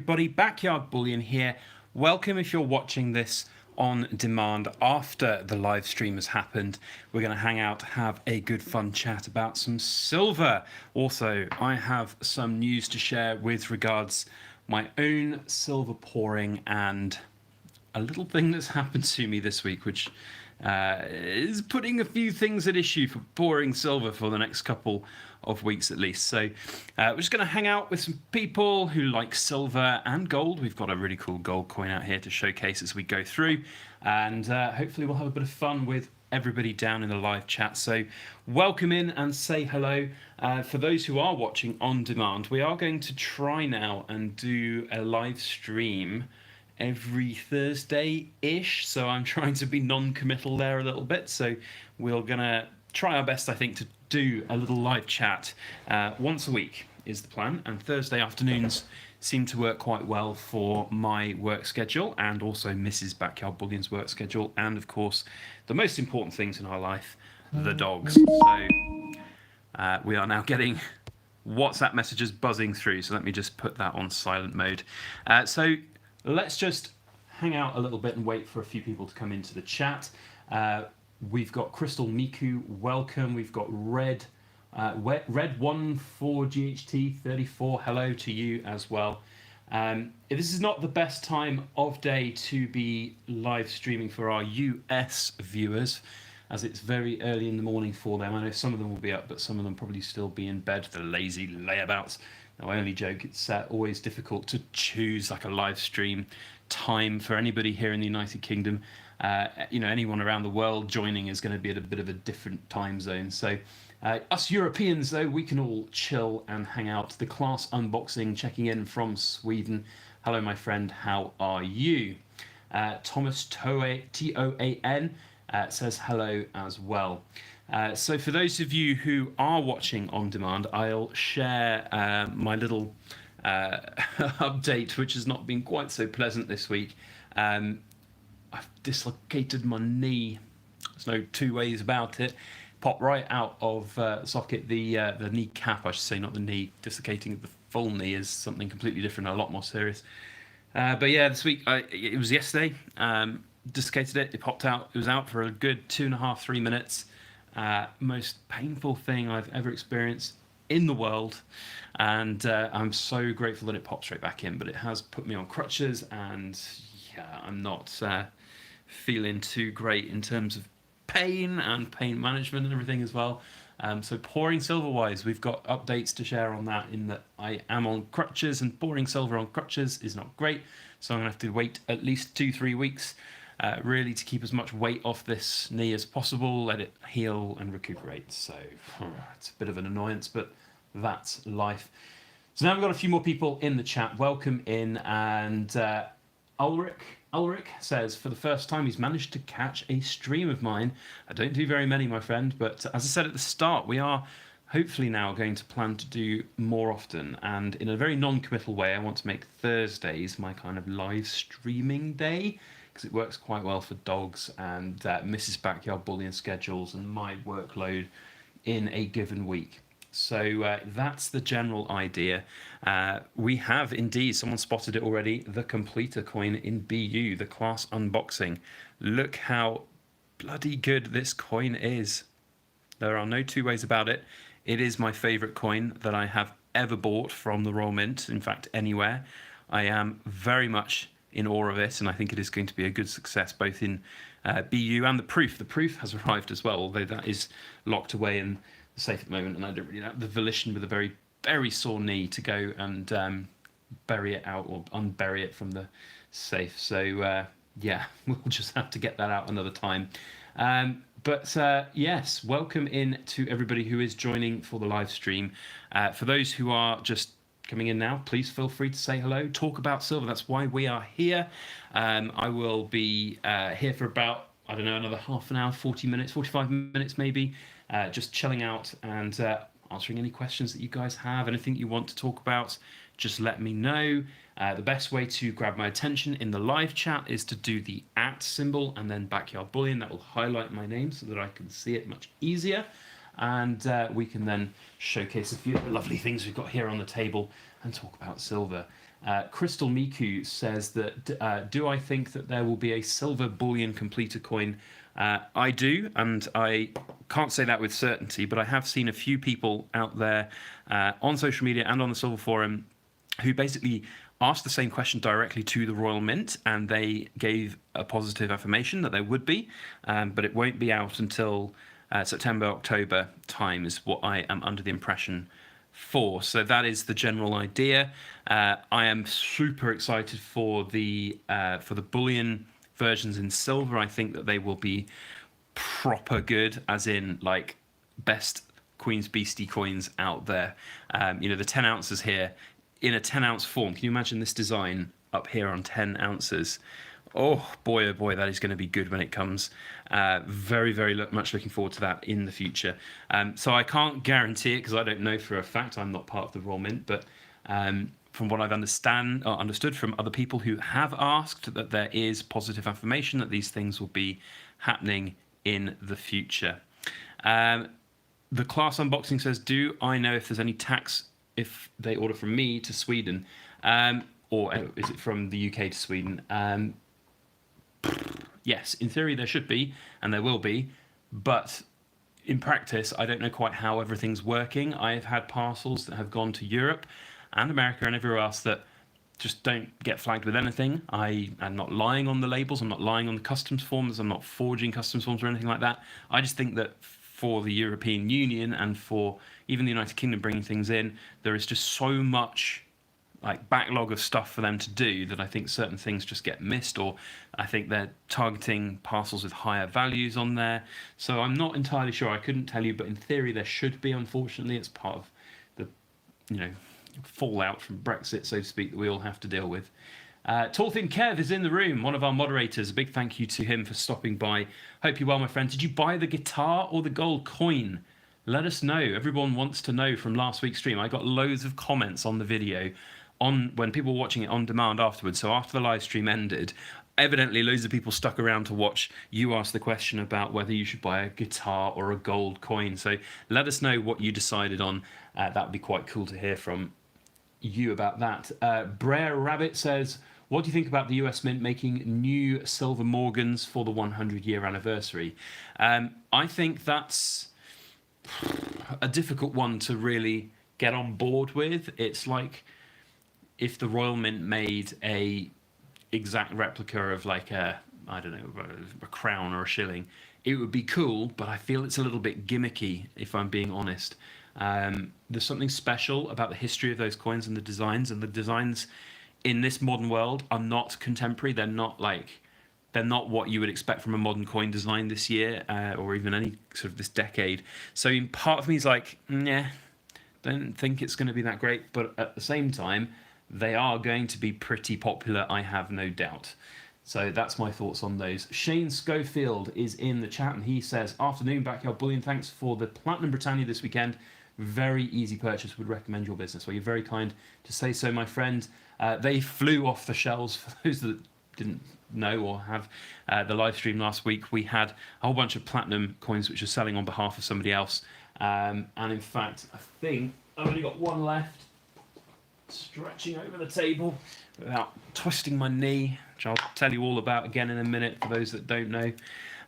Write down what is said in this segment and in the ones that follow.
everybody, Backyard Bullion here. Welcome if you're watching this on demand after the live stream has happened. We're going to hang out, have a good fun chat about some silver. Also, I have some news to share with regards my own silver pouring and a little thing that's happened to me this week, which is putting a few things at issue for pouring silver for the next couple of weeks at least. So we're just going to hang out with some people who like silver and gold. We've got a really cool gold coin out here to showcase as we go through, and hopefully we'll have a bit of fun with everybody down in the live chat. So welcome in and say hello. For those who are watching on demand, we are going to try now and do a live stream every Thursday-ish, so I'm trying to be non-committal there a little bit. So we're gonna try our best, I think, to do a little live chat once a week is the plan, and Thursday afternoons seem to work quite well for my work schedule and also Mrs. Backyard Bullion's work schedule, and of course the most important things in our life, the dogs. So we are now getting WhatsApp messages buzzing through, so let me just put that on silent mode. So let's just hang out a little bit and wait for a few people to come into the chat. We've got Crystal Miku, welcome. We've got Red 14GHT34, hello to you as well. This is not the best time of day to be live streaming for our US viewers, as it's very early in the morning for them. I know some of them will be up, but some of them probably still be in bed, the lazy layabouts. No, I only joke. It's always difficult to choose like a live stream time for anybody here in the United Kingdom. Anyone around the world joining is going to be at a bit of a different time zone. So us Europeans, though, we can all chill and hang out. The class unboxing checking in from Sweden. Hello, my friend. How are you? Thomas Toan says hello as well. So for those of you who are watching on demand, I'll share my little update, which has not been quite so pleasant this week. I've dislocated my knee. There's no two ways about it. Popped right out of socket. The knee cap, I should say, not the knee. Dislocating the full knee is something completely different, a lot more serious. But yeah, this week, it was yesterday. Dislocated it. It popped out. It was out for a good 2.5, 3 minutes. Most painful thing I've ever experienced in the world, and I'm so grateful that it popped straight back in, but it has put me on crutches, and yeah, I'm not feeling too great in terms of pain and pain management and everything as well. So pouring silver wise, we've got updates to share on that, in that I am on crutches, and pouring silver on crutches is not great, so I'm gonna have to wait at least 2-3 weeks really to keep as much weight off this knee as possible, let it heal and recuperate. So it's a bit of an annoyance, but that's life. So now we've got a few more people in the chat. Welcome in, and Ulrich says, for the first time he's managed to catch a stream of mine. I don't do very many, my friend, but as I said at the start, we are hopefully now going to plan to do more often, and in a very non-committal way, I want to make Thursdays my kind of live streaming day, because it works quite well for dogs and Mrs. Backyard Bullion schedules and my workload in a given week. So that's the general idea. We have indeed, someone spotted it already, the completer coin in BU, the class unboxing. Look how bloody good this coin is. There are no two ways about it. It is my favourite coin that I have ever bought from the Royal Mint, in fact anywhere. I am very much in awe of it, and I think it is going to be a good success both in BU and the proof. The proof has arrived as well, although that is locked away in the safe at the moment, and I don't really have the volition with a very, very sore knee to go and bury it out or unbury it from the safe. So yeah, we'll just have to get that out another time. But yes, welcome in to everybody who is joining for the live stream. For those who are just coming in now, please feel free to say hello, talk about silver. That's why we are here. I will be here for about, I don't know, another half an hour, 40 minutes, 45 minutes maybe, just chilling out and answering any questions that you guys have. Anything you want to talk about, just let me know. The best way to grab my attention in the live chat is to do the @ symbol and then Backyard Bullion. That will highlight my name so that I can see it much easier. And we can then showcase a few of the lovely things we've got here on the table and talk about silver. Crystal Miku says that, do I think that there will be a silver bullion completer coin? I do, and I can't say that with certainty, but I have seen a few people out there on social media and on the Silver Forum who basically asked the same question directly to the Royal Mint, and they gave a positive affirmation that there would be, but it won't be out until September, October time is what I am under the impression for. So that is the general idea. I am super excited for the bullion versions in silver. I think that they will be proper good, as in like best Queen's Beastie coins out there. The 10 ounces here in a 10 ounce form. Can you imagine this design up here on 10 ounces? Oh boy, that is going to be good when it comes. Very, very much looking forward to that in the future. So I can't guarantee it because I don't know for a fact. I'm not part of the Royal Mint, but from what I've understood from other people who have asked, that there is positive affirmation that these things will be happening in the future. The class unboxing says, do I know if there's any tax if they order from me to Sweden? Or is it from the UK to Sweden? Yes, in theory there should be, and there will be, but in practice I don't know quite how everything's working. I have had parcels that have gone to Europe and America and everywhere else that just don't get flagged with anything. I am not lying on the labels, I'm not lying on the customs forms, I'm not forging customs forms or anything like that. I just think that for the European Union and for even the United Kingdom bringing things in, there is just so much like backlog of stuff for them to do that I think certain things just get missed, or I think they're targeting parcels with higher values on there. So I'm not entirely sure. I couldn't tell you, but in theory there should be. Unfortunately, it's part of the fallout from Brexit, so to speak, that we all have to deal with. Tall Thin Kev is in the room, one of our moderators. A big thank you to him for stopping by. Hope you're well, my friend. Did you buy the guitar or the gold coin? Let us know. Everyone wants to know from last week's stream. I got loads of comments on the video when people were watching it on demand afterwards. So after the live stream ended, evidently loads of people stuck around to watch you ask the question about whether you should buy a guitar or a gold coin. So let us know what you decided on. That would be quite cool to hear from you about that. Brer Rabbit says, what do you think about the US Mint making new SilverMorgans for the 100-year anniversary? I think that's a difficult one to really get on board with. It's like if the Royal Mint made a exact replica of like a crown or a shilling, it would be cool, but I feel it's a little bit gimmicky, if I'm being honest. There's something special about the history of those coins and the designs in this modern world are not contemporary. They're not what you would expect from a modern coin design this year, or even any sort of this decade. So part of me is like, nah, don't think it's going to be that great, but at the same time, they are going to be pretty popular, I have no doubt. So that's my thoughts on those. Shane Schofield is in the chat and he says, afternoon, Backyard Bullion, thanks for the Platinum Britannia this weekend. Very easy purchase, would recommend your business. Well, you're very kind to say so, my friend. They flew off the shelves. For those that didn't know or have the live stream last week, we had a whole bunch of platinum coins which are selling on behalf of somebody else. And in fact, I think I've only got one left. Stretching over the table without twisting my knee, which I'll tell you all about again in a minute for those that don't know.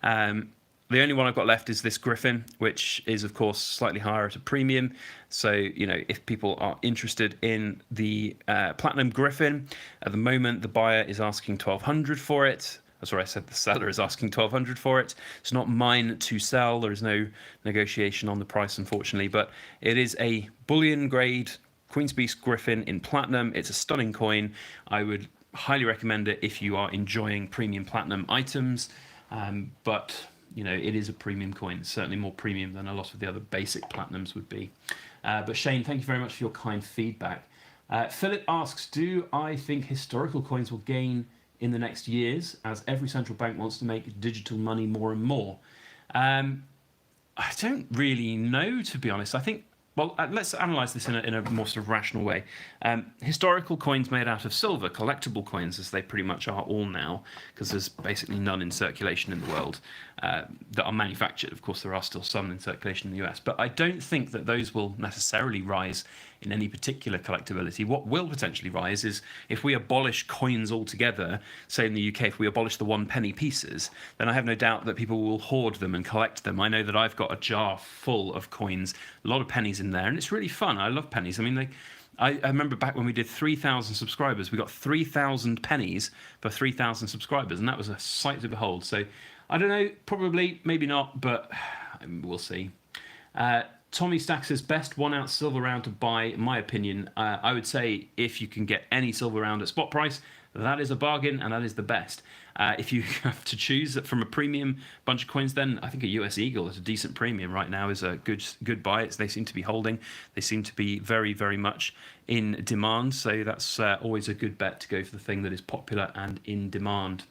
The only one I've got left is this Griffin, which is of course slightly higher at a premium. So, if people are interested in the Platinum Griffin, at the moment the buyer is asking $1,200 for it. Sorry, I said the seller is asking $1,200 for it. It's not mine to sell. There is no negotiation on the price, unfortunately, but it is a bullion grade Queen's Beast Griffin in platinum. It's a stunning coin. I would highly recommend it if you are enjoying premium platinum items. But it is a premium coin. It's certainly more premium than a lot of the other basic platinums would be. But Shane, thank you very much for your kind feedback. Philip asks, do I think historical coins will gain in the next years as every central bank wants to make digital money more and more? I don't really know, to be honest. I think, well, let's analyse this in a more sort of rational way. Historical coins made out of silver, collectible coins, as they pretty much are all now, because there's basically none in circulation in the world that are manufactured. Of course, there are still some in circulation in the US, but I don't think that those will necessarily rise in any particular collectability. What will potentially rise is if we abolish coins altogether, say in the UK, if we abolish the 1 penny pieces, then I have no doubt that people will hoard them and collect them. I know that I've got a jar full of coins, a lot of pennies in there, and it's really fun. I love pennies. I mean, I remember back when we did 3,000 subscribers, we got 3,000 pennies for 3,000 subscribers, and that was a sight to behold. So I don't know, probably, maybe not, but we'll see. Tommy Stack says, best 1 ounce silver round to buy, in my opinion. I would say if you can get any silver round at spot price, that is a bargain and that is the best. If you have to choose from a premium bunch of coins, then I think a US Eagle at a decent premium right now is a good buy. They seem to be holding. They seem to be very, very much in demand. So that's always a good bet to go for the thing that is popular and in demand.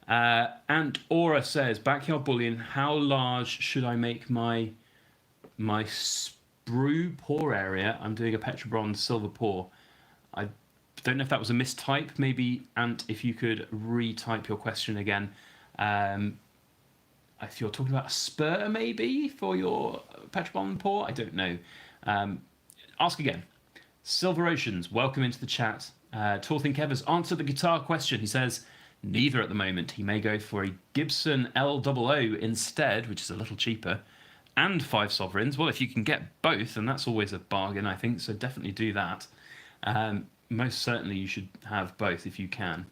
And Aura says, Backyard Bullion, how large should I make my sprue pour area? I'm doing a Petrobronze silver pour. I don't know if that was a mistype. Maybe, Ant, if you could retype your question again. If you're talking about a spur, maybe, for your Petrobronze pour, I don't know. Ask again. Silver Oceans, welcome into the chat. Torthing Kev has answered the guitar question. He says, neither at the moment. He may go for a Gibson LOO instead, which is a little cheaper, and 5 sovereigns. Well, if you can get both, and that's always a bargain, I think, so definitely do that. Most certainly you should have both if you can.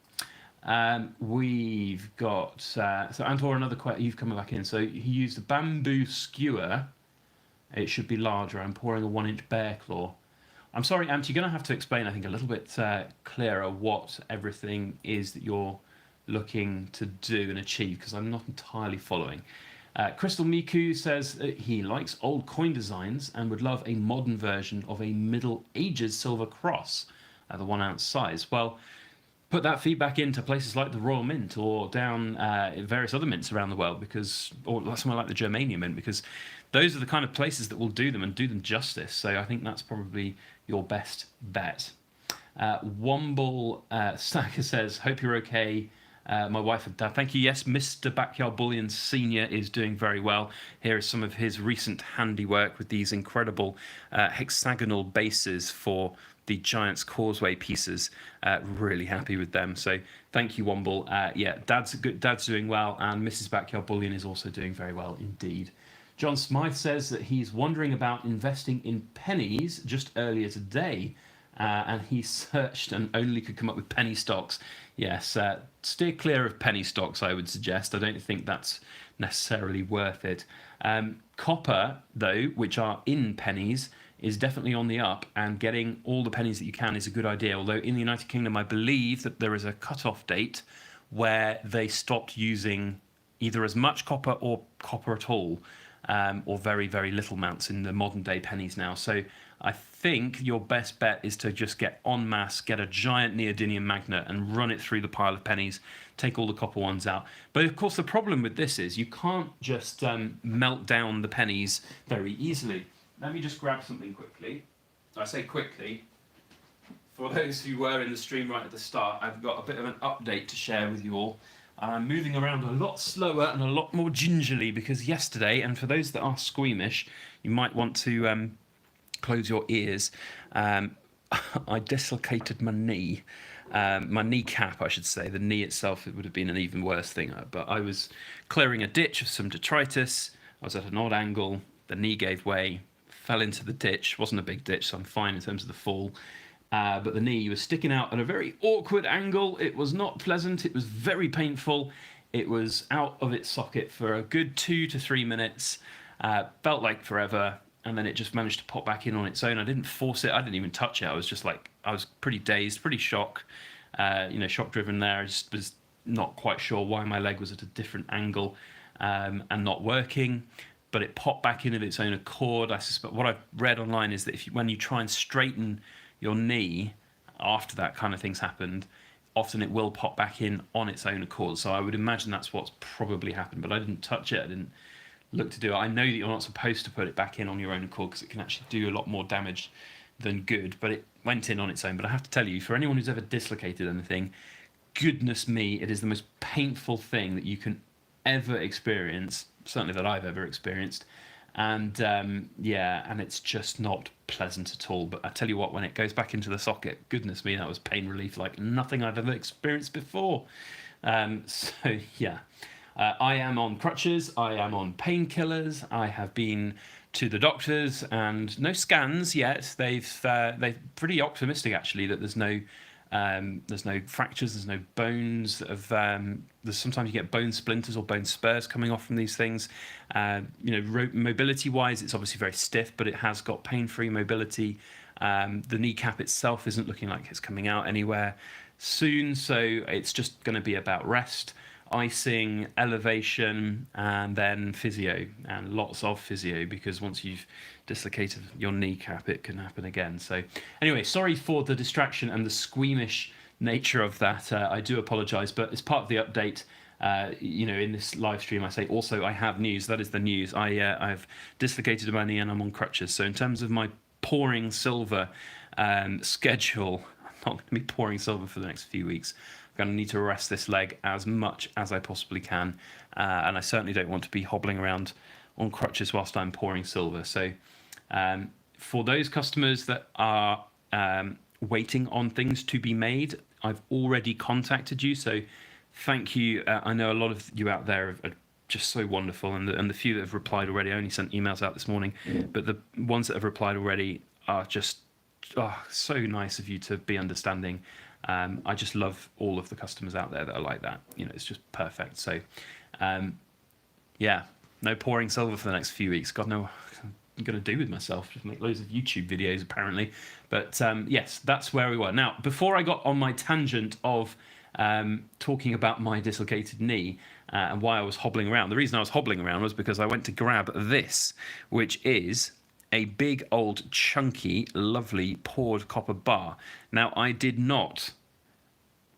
We've got, so Antor, another question, you've come back in. So he used a bamboo skewer. It should be larger. I'm pouring a 1-inch bear claw. I'm sorry, Ant, you're going to have to explain, I think, a little bit clearer what everything is that you're looking to do and achieve, because I'm not entirely following. Crystal Miku says that he likes old coin designs and would love a modern version of a Middle Ages silver cross at the 1 ounce size. Well, put that feedback into places like the Royal Mint or down various other mints around the world, or somewhere like the Germania Mint, because those are the kind of places that will do them and do them justice. So I think that's probably your best bet. Womble Stacker says, hope you're okay. My wife and dad, thank you. Yes, Mr. Backyard Bullion Senior is doing very well. Here is some of his recent handiwork with these incredible hexagonal bases for the Giant's Causeway pieces. Really happy with them. So thank you, Womble. Yeah, Dad's doing well, and Mrs. Backyard Bullion is also doing very well indeed. John Smythe says that he's wondering about investing in pennies just earlier today, and he searched and only could come up with penny stocks. Yes, steer clear of penny stocks, I would suggest. I don't think that's necessarily worth it. Copper, though, which are in pennies, is definitely on the up, and getting all the pennies that you can is a good idea. Although in the United Kingdom, I believe that there is a cut-off date where they stopped using either as much copper or copper at all, or very, very little amounts in the modern-day pennies now. So I think your best bet is to just get en masse, get a giant neodymium magnet and run it through the pile of pennies, take all the copper ones out. But of course the problem with this is you can't just melt down the pennies very easily. Let me just grab something quickly. I say quickly. For those who were in the stream right at the start, I've got a bit of an update to share with you all. I'm moving around a lot slower and a lot more gingerly because yesterday, and for those that are squeamish, you might want to close your ears. I dislocated my knee, my kneecap, I should say. The knee itself, it would have been an even worse thing. But I was clearing a ditch of some detritus. I was at an odd angle. The knee gave way, fell into the ditch. Wasn't a big ditch, so I'm fine in terms of the fall. But the knee was sticking out at a very awkward angle. It was not pleasant. It was very painful. It was out of its socket for a good 2 to 3 minutes. Felt like forever. And then it just managed to pop back in on its own. I didn't force it. I didn't even touch it. I was just like, I was pretty dazed, pretty shock driven there. I just was not quite sure why my leg was at a different angle and not working. But it popped back in of its own accord. I suspect what I've read online is that when you try and straighten your knee after that kind of thing's happened, often it will pop back in on its own accord. So I would imagine that's what's probably happened. But I didn't touch it. I didn't look to do it. I know that you're not supposed to put it back in on your own accord because it can actually do a lot more damage than good, but it went in on its own. But I have to tell you, for anyone who's ever dislocated anything, goodness me, it is the most painful thing that you can ever experience, certainly that I've ever experienced. And yeah, and it's just not pleasant at all. But I tell you what, when it goes back into the socket, goodness me, that was pain relief like nothing I've ever experienced before. So yeah, I am on crutches, I am on painkillers, I have been to the doctors and no scans yet. They're pretty optimistic actually that there's no fractures, there's no bones there's sometimes you get bone splinters or bone spurs coming off from these things. Mobility wise, it's obviously very stiff, but it has got pain-free mobility. The kneecap itself isn't looking like it's coming out anywhere soon, so it's just going to be about rest, icing, elevation, and then physio, and lots of physio, because once you've dislocated your kneecap, it can happen again. So anyway, sorry for the distraction and the squeamish nature of that. I do apologize, but as part of the update, in this live stream, I say also I have news. That is the news. I've dislocated my knee and I'm on crutches. So in terms of my pouring silver schedule, I'm not going to be pouring silver for the next few weeks. I'm going to need to rest this leg as much as I possibly can, and I certainly don't want to be hobbling around on crutches whilst I'm pouring silver. So for those customers that are waiting on things to be made, I've already contacted you, so thank you. I know a lot of you out there are just so wonderful, and the few that have replied already, I only sent emails out this morning, but the ones that have replied already are just so nice of you to be understanding. I just love all of the customers out there that are like that. It's just perfect. So yeah, no pouring silver for the next few weeks. God, no, I'm going to do with myself, just make loads of YouTube videos apparently. But yes, that's where we were. Now, before I got on my tangent of talking about my dislocated knee and why I was hobbling around, the reason I was hobbling around was because I went to grab this, which is a big old chunky lovely poured copper bar. Now, I did not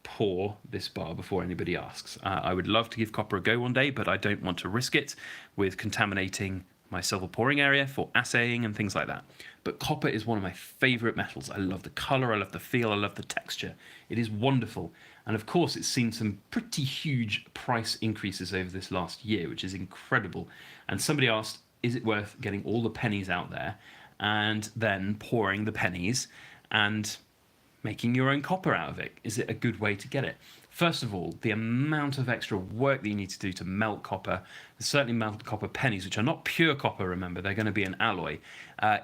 pour this bar before anybody asks. I would love to give copper a go one day, but I don't want to risk it with contaminating my silver pouring area for assaying and things like that. But copper is one of my favorite metals. I love the color, I love the feel, I love the texture. It is wonderful. And of course, it's seen some pretty huge price increases over this last year, which is incredible. And somebody asked, is it worth getting all the pennies out there and then pouring the pennies and making your own copper out of it? Is it a good way to get it? First of all, the amount of extra work that you need to do to melt copper, certainly melt copper pennies, which are not pure copper, remember, they're going to be an alloy,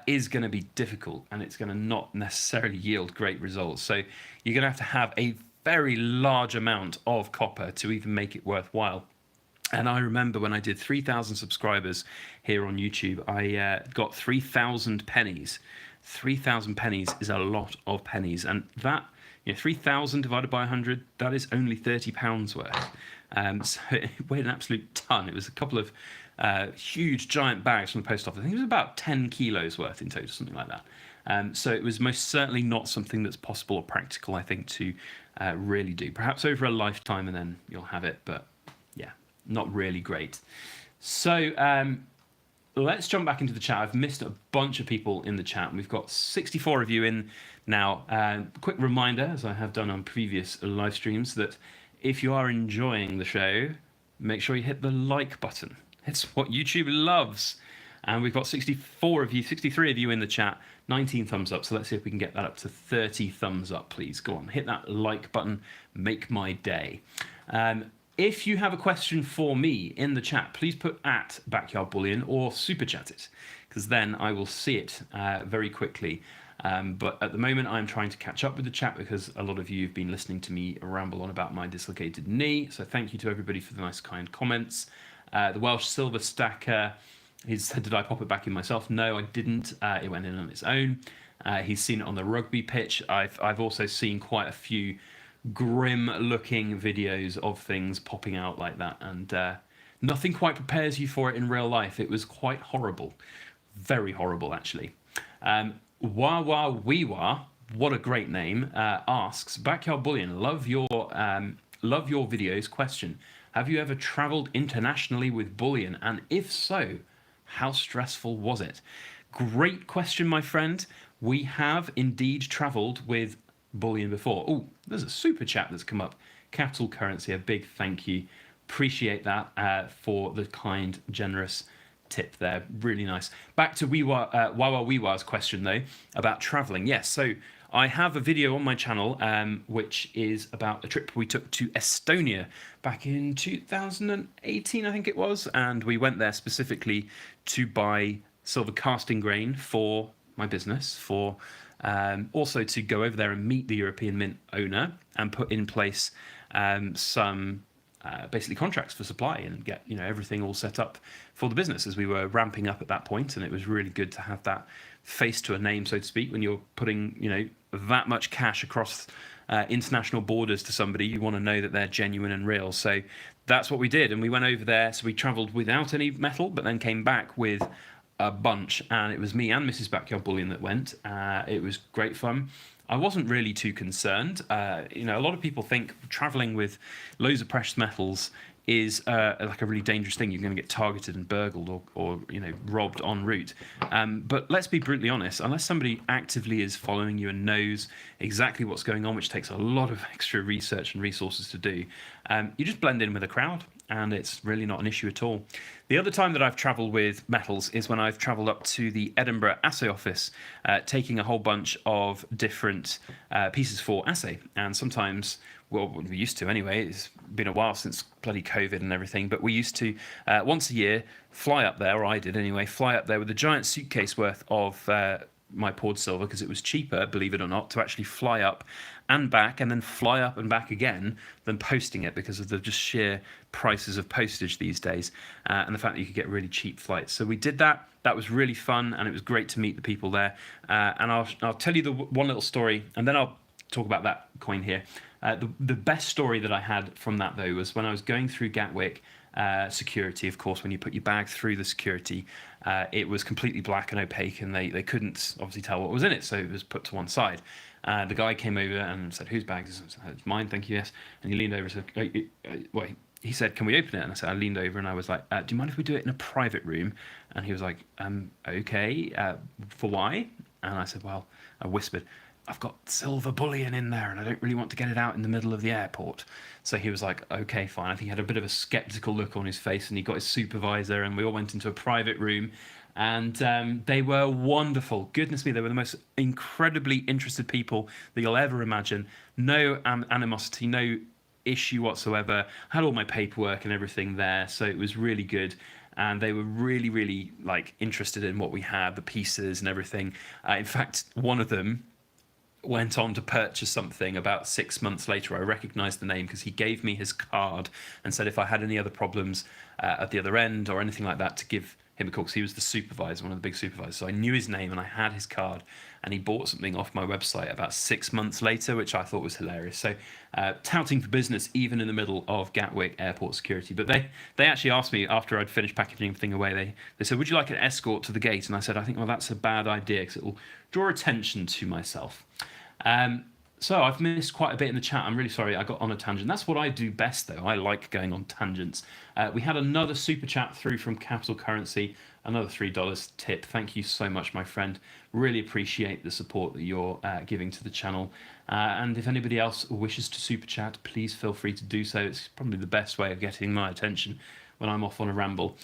is going to be difficult, and it's going to not necessarily yield great results. So you're going to have a very large amount of copper to even make it worthwhile. And I remember when I did 3,000 subscribers here on YouTube, I got 3,000 pennies. 3,000 pennies is a lot of pennies. And that, 3,000 divided by 100, that is only £30 worth. So it weighed an absolute ton. It was a couple of huge, giant bags from the post office. I think it was about 10 kilos worth in total, something like that. So it was most certainly not something that's possible or practical, I think, to really do. Perhaps over a lifetime and then you'll have it, but yeah, not really great. So let's jump back into the chat. I've missed a bunch of people in the chat. We've got 64 of you in now. Quick reminder, as I have done on previous live streams, that if you are enjoying the show, make sure you hit the like button. It's what YouTube loves. And we've got 64 of you, 63 of you in the chat, 19 thumbs up. So let's see if we can get that up to 30 thumbs up, please. Go on, hit that like button, make my day. If you have a question for me in the chat, please put at Backyard Bullion or super chat it, because then I will see it very quickly. But at the moment, I'm trying to catch up with the chat because a lot of you have been listening to me ramble on about my dislocated knee. So thank you to everybody for the nice, kind comments. The Welsh Silver Stacker, he said, did I pop it back in myself? No, I didn't. It went in on its own. He's seen it on the rugby pitch. I've also seen quite a few grim looking videos of things popping out like that, and nothing quite prepares you for it in real life. It was quite horrible, very horrible actually. Wah Wee Wah, what a great name, asks, Backyard Bullion, love your videos. Question, have you ever traveled internationally with bullion, and if so, how stressful was it? Great question, my friend. We have indeed traveled with bullion before. Oh, there's a super chat that's come up. Capital Currency, a big thank you. Appreciate that for the kind, generous tip there. Really nice. Back to Wawa's question though about traveling. Yes, so I have a video on my channel which is about a trip we took to Estonia back in 2018, I think it was, and we went there specifically to buy silver casting grain for my business, for also to go over there and meet the European Mint owner and put in place some basically contracts for supply and get everything all set up for the business as we were ramping up at that point. And it was really good to have that face to a name, so to speak, when you're putting that much cash across international borders to somebody. You want to know that they're genuine and real. So that's what we did, and we went over there. So we traveled without any metal, but then came back with a bunch, and it was me and Mrs. Backyard Bullion that went. It was great fun. I wasn't really too concerned. A lot of people think traveling with loads of precious metals is like a really dangerous thing. You're going to get targeted and burgled or robbed en route. But let's be brutally honest, unless somebody actively is following you and knows exactly what's going on, which takes a lot of extra research and resources to do, you just blend in with the crowd, and it's really not an issue at all. The other time that I've travelled with metals is when I've travelled up to the Edinburgh assay office, taking a whole bunch of different pieces for assay. And sometimes, well, we used to anyway, it's been a while since bloody COVID and everything, but we used to, once a year, fly up there, or I did anyway, fly up there with a giant suitcase worth of my poured silver, because it was cheaper, believe it or not, to actually fly up and back and then fly up and back again than posting it, because of the just sheer prices of postage these days, and the fact that you could get really cheap flights. So we did that. That was really fun, and it was great to meet the people there. And I'll tell you the one little story, and then I'll talk about that coin here. The best story that I had from that, though, was when I was going through Gatwick security. Of course, when you put your bag through the security, it was completely black and opaque, and they couldn't obviously tell what was in it, so it was put to one side. The guy came over and said, "Whose bag is it?" I said, "It's mine, thank you, yes." And he leaned over and said, "Wait." He said, "Can we open it?" And I leaned over and I was like, "Do you mind if we do it in a private room?" And he was like, "Okay, for why?" And I said, "Well," I whispered, "I've got silver bullion in there and I don't really want to get it out in the middle of the airport." So he was like, "Okay, fine." I think he had a bit of a skeptical look on his face, and he got his supervisor and we all went into a private room, and they were wonderful. Goodness me, they were the most incredibly interested people that you'll ever imagine. No animosity, no issue whatsoever. I had all my paperwork and everything there, so it was really good. And they were really, really interested in what we had, the pieces and everything. In fact, one of them went on to purchase something about 6 months later. I recognized the name because he gave me his card and said if I had any other problems at the other end or anything like that, to give him a call, because he was the supervisor, one of the big supervisors. So I knew his name and I had his card, and he bought something off my website about 6 months later, which I thought was hilarious. So touting for business even in the middle of Gatwick airport security. But they actually asked me after I'd finished packaging everything away, they said, "Would you like an escort to the gate?" And I said, "I think, well, that's a bad idea because it will draw attention to myself." So I've missed quite a bit in the chat. I'm really sorry I got on a tangent. That's what I do best, though. I like going on tangents. We had another super chat through from Capital Currency, another $3 tip. Thank you so much, my friend. Really appreciate the support that you're giving to the channel. And if anybody else wishes to super chat, please feel free to do so. It's probably the best way of getting my attention when I'm off on a ramble.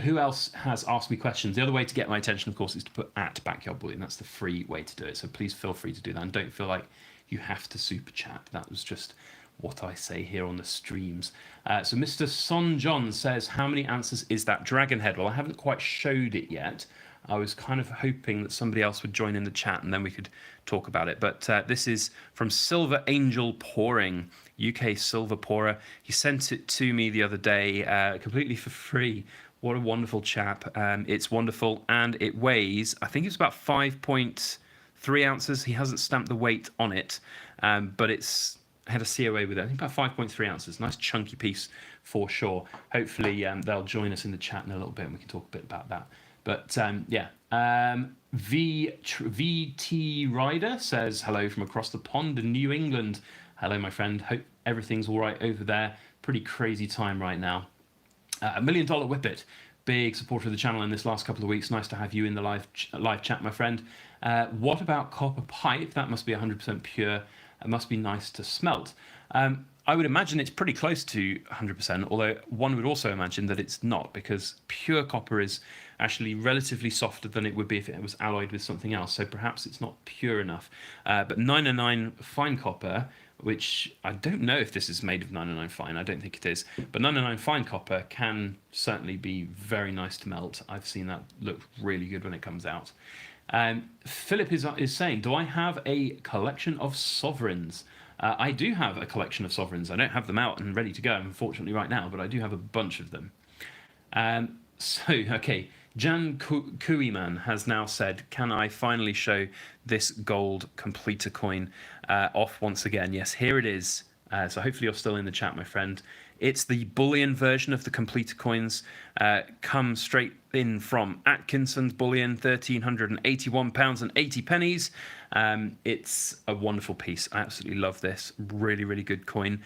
Who else has asked me questions? The other way to get my attention, of course, is to put at Backyard Bullion. That's the free way to do it. So please feel free to do that. And don't feel like you have to super chat. That was just what I say here on the streams. So Mr. Son John says, "How many answers is that dragon head?" Well, I haven't quite showed it yet. I was kind of hoping that somebody else would join in the chat and then we could talk about it. But this is from Silver Angel Pouring, UK silver pourer. He sent it to me the other day completely for free. What a wonderful chap. It's wonderful, and it weighs, I think it's about 5.3 ounces. He hasn't stamped the weight on it, but it's had a COA with it. I think about 5.3 ounces. Nice chunky piece for sure. Hopefully they'll join us in the chat in a little bit and we can talk a bit about that. But yeah, VT Rider says, "Hello from across the pond in New England." Hello, my friend. Hope everything's all right over there. Pretty crazy time right now. $1 Million Whippet, big supporter of the channel in this last couple of weeks. Nice to have you in the live chat, my friend. What about copper pipe? That must be 100% pure. It must be nice to smelt. I would imagine it's pretty close to 100%, although one would also imagine that it's not, because pure copper is actually relatively softer than it would be if it was alloyed with something else. So perhaps it's not pure enough. But 909 fine copper, which I don't know if this is made of 909 fine, I don't think it is, but 909 fine copper can certainly be very nice to melt. I've seen that look really good when it comes out. Philip is saying, do I have a collection of sovereigns? I do have a collection of sovereigns. I don't have them out and ready to go, unfortunately, right now, but I do have a bunch of them. Okay, Jan Kuiman has now said, can I finally show this gold completer coin off once again? Yes, here it is. So hopefully you're still in the chat, my friend. It's the Bullion version of the completer coins. Come straight in from Atkinson's Bullion, £1,381.80. It's a wonderful piece. I absolutely love this. Really, really good coin.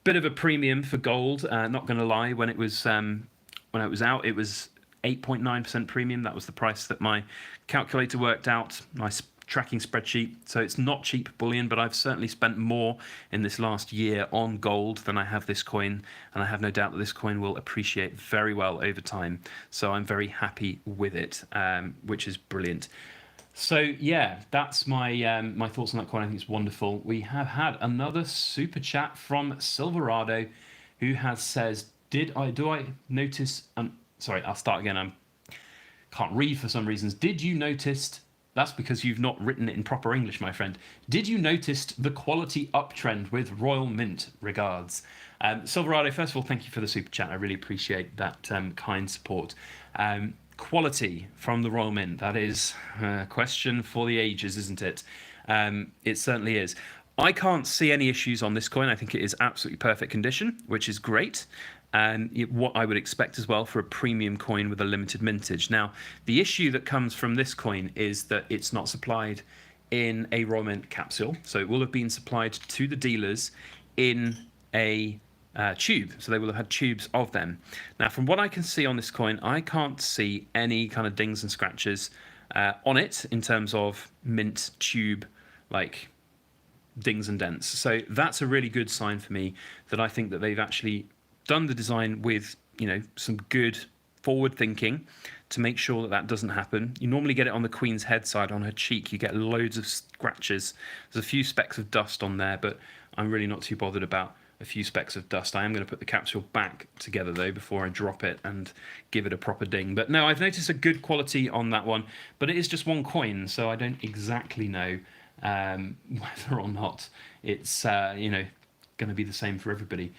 Bit of a premium for gold. Not going to lie, when it was out, it was 8.9% premium. That was the price that my calculator worked out. Nice tracking spreadsheet. So it's not cheap bullion, but I've certainly spent more in this last year on gold than I have this coin, and I have no doubt that this coin will appreciate very well over time. So I'm very happy with it, which is brilliant. So yeah, that's my my thoughts on that coin. I think it's wonderful. We have had another super chat from Silverado, who says, do I notice? Sorry, I'll start again. I can't read for some reasons. Did you notice? That's because you've not written it in proper English, my friend. Did you notice the quality uptrend with Royal Mint? Regards. Silverado, first of all, thank you for the super chat. I really appreciate that kind support. Quality from the Royal Mint, that is a question for the ages, isn't it? It certainly is. I can't see any issues on this coin. I think it is absolutely perfect condition, which is great. And what I would expect as well for a premium coin with a limited mintage. Now, the issue that comes from this coin is that it's not supplied in a Royal Mint capsule. So it will have been supplied to the dealers in a tube. So they will have had tubes of them. Now, from what I can see on this coin, I can't see any kind of dings and scratches on it in terms of mint tube, like dings and dents. So that's a really good sign for me that I think that they've actually done the design with, some good forward thinking to make sure that doesn't happen. You normally get it on the Queen's head side, on her cheek. You get loads of scratches. There's a few specks of dust on there, but I'm really not too bothered about a few specks of dust. I am going to put the capsule back together though before I drop it and give it a proper ding. But no, I've noticed a good quality on that one, but it is just one coin, so I don't exactly know whether or not it's going to be the same for everybody.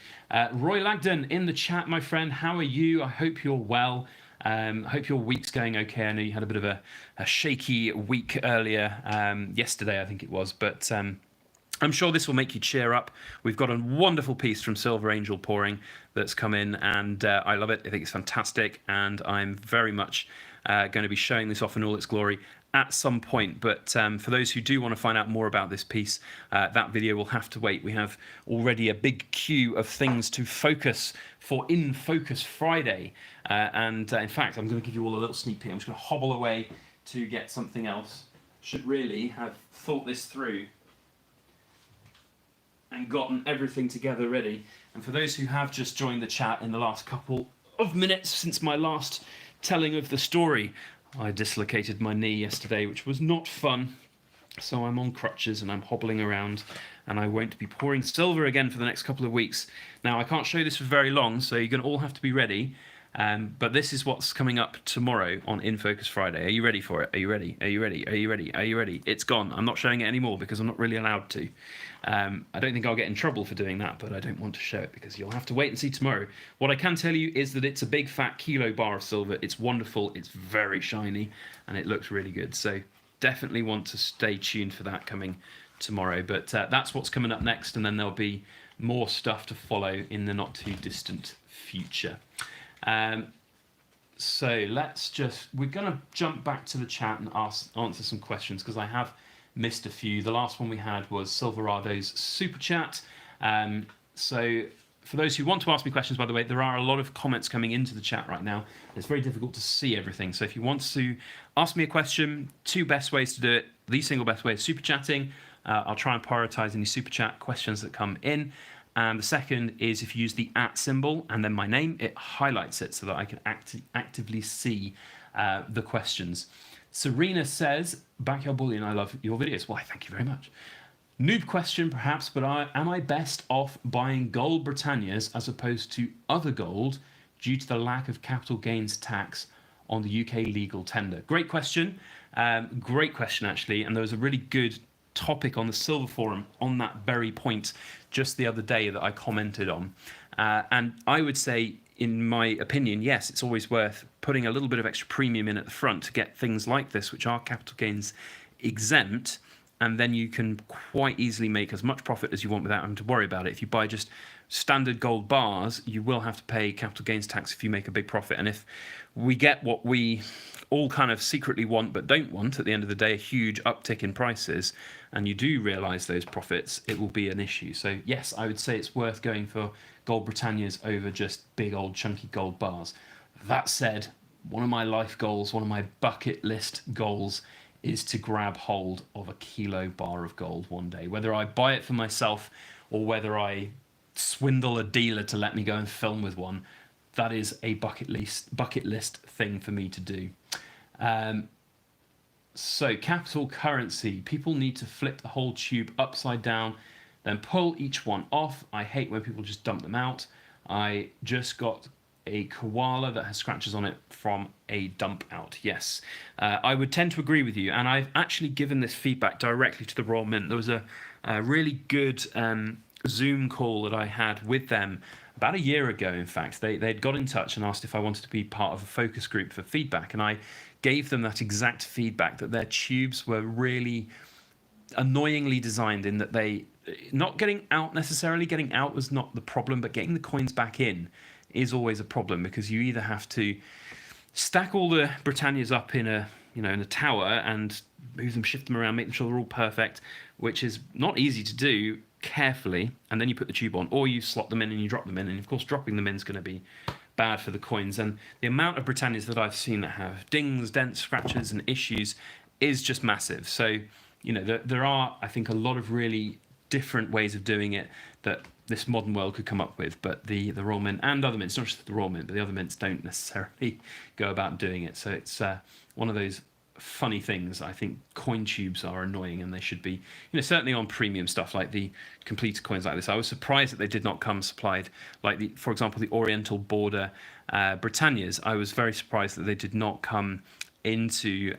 Roy Lagdon in the chat, my friend, how are you? I hope you're well. I hope your week's going okay. I know you had a bit of a shaky week earlier, yesterday I think it was, but I'm sure this will make you cheer up. We've got a wonderful piece from Silver Angel Pouring that's come in, and I love it. I think it's fantastic, and I'm very much going to be showing this off in all its glory at some point. But for those who do want to find out more about this piece, that video will have to wait. We have already a big queue of things to focus for In Focus Friday. And in fact, I'm going to give you all a little sneak peek. I'm just going to hobble away to get something else. Should really have thought this through and gotten everything together ready. And for those who have just joined the chat in the last couple of minutes since my last telling of the story, I dislocated my knee yesterday, which was not fun. So I'm on crutches and I'm hobbling around, and I won't be pouring silver again for the next couple of weeks. Now, I can't show this for very long, so you're going to all have to be ready. But this is what's coming up tomorrow on In Focus Friday. Are you ready for it? Are you ready? Are you ready? Are you ready? Are you ready? It's gone. I'm not showing it anymore because I'm not really allowed to. I don't think I'll get in trouble for doing that, but I don't want to show it because you'll have to wait and see tomorrow. What I can tell you is that it's a big fat kilo bar of silver. It's wonderful. It's very shiny and it looks really good. So definitely want to stay tuned for that coming tomorrow. But that's what's coming up next, and then there'll be more stuff to follow in the not too distant future. So we're going to jump back to the chat and answer some questions because I have missed a few. The last one we had was Silverado's super chat. So for those who want to ask me questions, by the way, there are a lot of comments coming into the chat right now. It's very difficult to see everything. So if you want to ask me a question, two best ways to do it. The single best way is super chatting. I'll try and prioritize any super chat questions that come in. And the second is if you use the @ symbol and then my name, it highlights it so that I can actively see the questions. Serena says, Backyard Bullion, I love your videos. Why, thank you very much. Noob question perhaps, but am I best off buying gold Britannias as opposed to other gold due to the lack of capital gains tax on the UK legal tender? Great question. Great question, actually. And there was a really good topic on the Silver Forum on that very point just the other day that I commented on. And I would say, in my opinion, yes, it's always worth putting a little bit of extra premium in at the front to get things like this, which are capital gains exempt. And then you can quite easily make as much profit as you want without having to worry about it. If you buy just standard gold bars, you will have to pay capital gains tax if you make a big profit. And if we get what we all kind of secretly want but don't want at the end of the day, a huge uptick in prices, and you do realise those profits, it will be an issue. So yes, I would say it's worth going for gold Britannias over just big old chunky gold bars. That said, one of my life goals, one of my bucket list goals, is to grab hold of a kilo bar of gold one day. Whether I buy it for myself or whether I swindle a dealer to let me go and film with one, that is a bucket list thing for me to do. So capital currency, people need to flip the whole tube upside down, then pull each one off. I hate when people just dump them out. I just got a koala that has scratches on it from a dump out. Yes, I would tend to agree with you, and I've actually given this feedback directly to the Royal Mint. There was a really good Zoom call that I had with them about a year ago. In fact, they'd got in touch and asked if I wanted to be part of a focus group for feedback, and I gave them that exact feedback, that their tubes were really annoyingly designed in that they not getting out necessarily. Getting out was not the problem, but getting the coins back in is always a problem, because you either have to stack all the Britannias up in a in a tower and move them, shift them around, make sure they're all perfect, which is not easy to do carefully, and then you put the tube on, or you slot them in and you drop them in, and of course dropping them in is going to be bad for the coins. And the amount of Britannias that I've seen that have dings, dents, scratches and issues is just massive. So there are, I think, a lot of really different ways of doing it that this modern world could come up with, but the Royal Mint and other mints, not just the Royal Mint, but the other mints don't necessarily go about doing it. So it's one of those funny things. I think coin tubes are annoying, and they should be, certainly on premium stuff like the completed coins like this. I was surprised that they did not come supplied, like for example, the Oriental Border Britannias. I was very surprised that they did not come into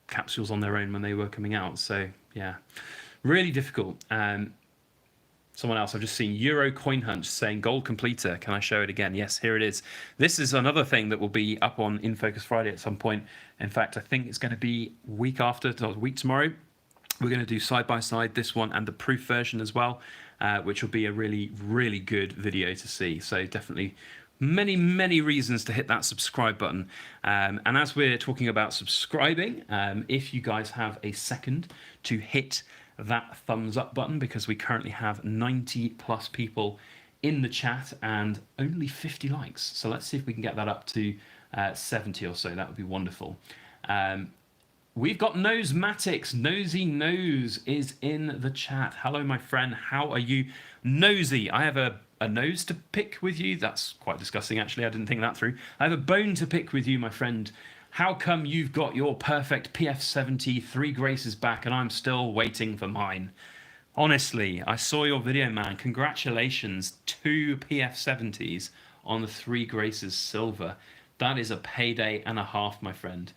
capsules on their own when they were coming out. So yeah, really difficult. Someone else, I've just seen Euro Coin Hunt saying gold completer. Can I show it again? Yes, here it is. This is another thing that will be up on In Focus Friday at some point. In fact, I think it's going to be week tomorrow. We're going to do side by side this one and the proof version as well, which will be a really, really good video to see. So definitely many, many reasons to hit that subscribe button. And as we're talking about subscribing, if you guys have a second to hit that thumbs up button, because we currently have 90 plus people in the chat and only 50 likes. So let's see if we can get that up to 70 or so. That would be wonderful. We've got Nosematics. Nosy Nose is in the chat. Hello, my friend. How are you? Nosy, I have a nose to pick with you. That's quite disgusting, actually. I didn't think that through. I have a bone to pick with you, my friend. How come you've got your perfect PF70 3 Graces back and I'm still waiting for mine? Honestly, I saw your video, man. Congratulations. 2 PF70s on the 3 Graces silver. That is a payday and a half, my friend.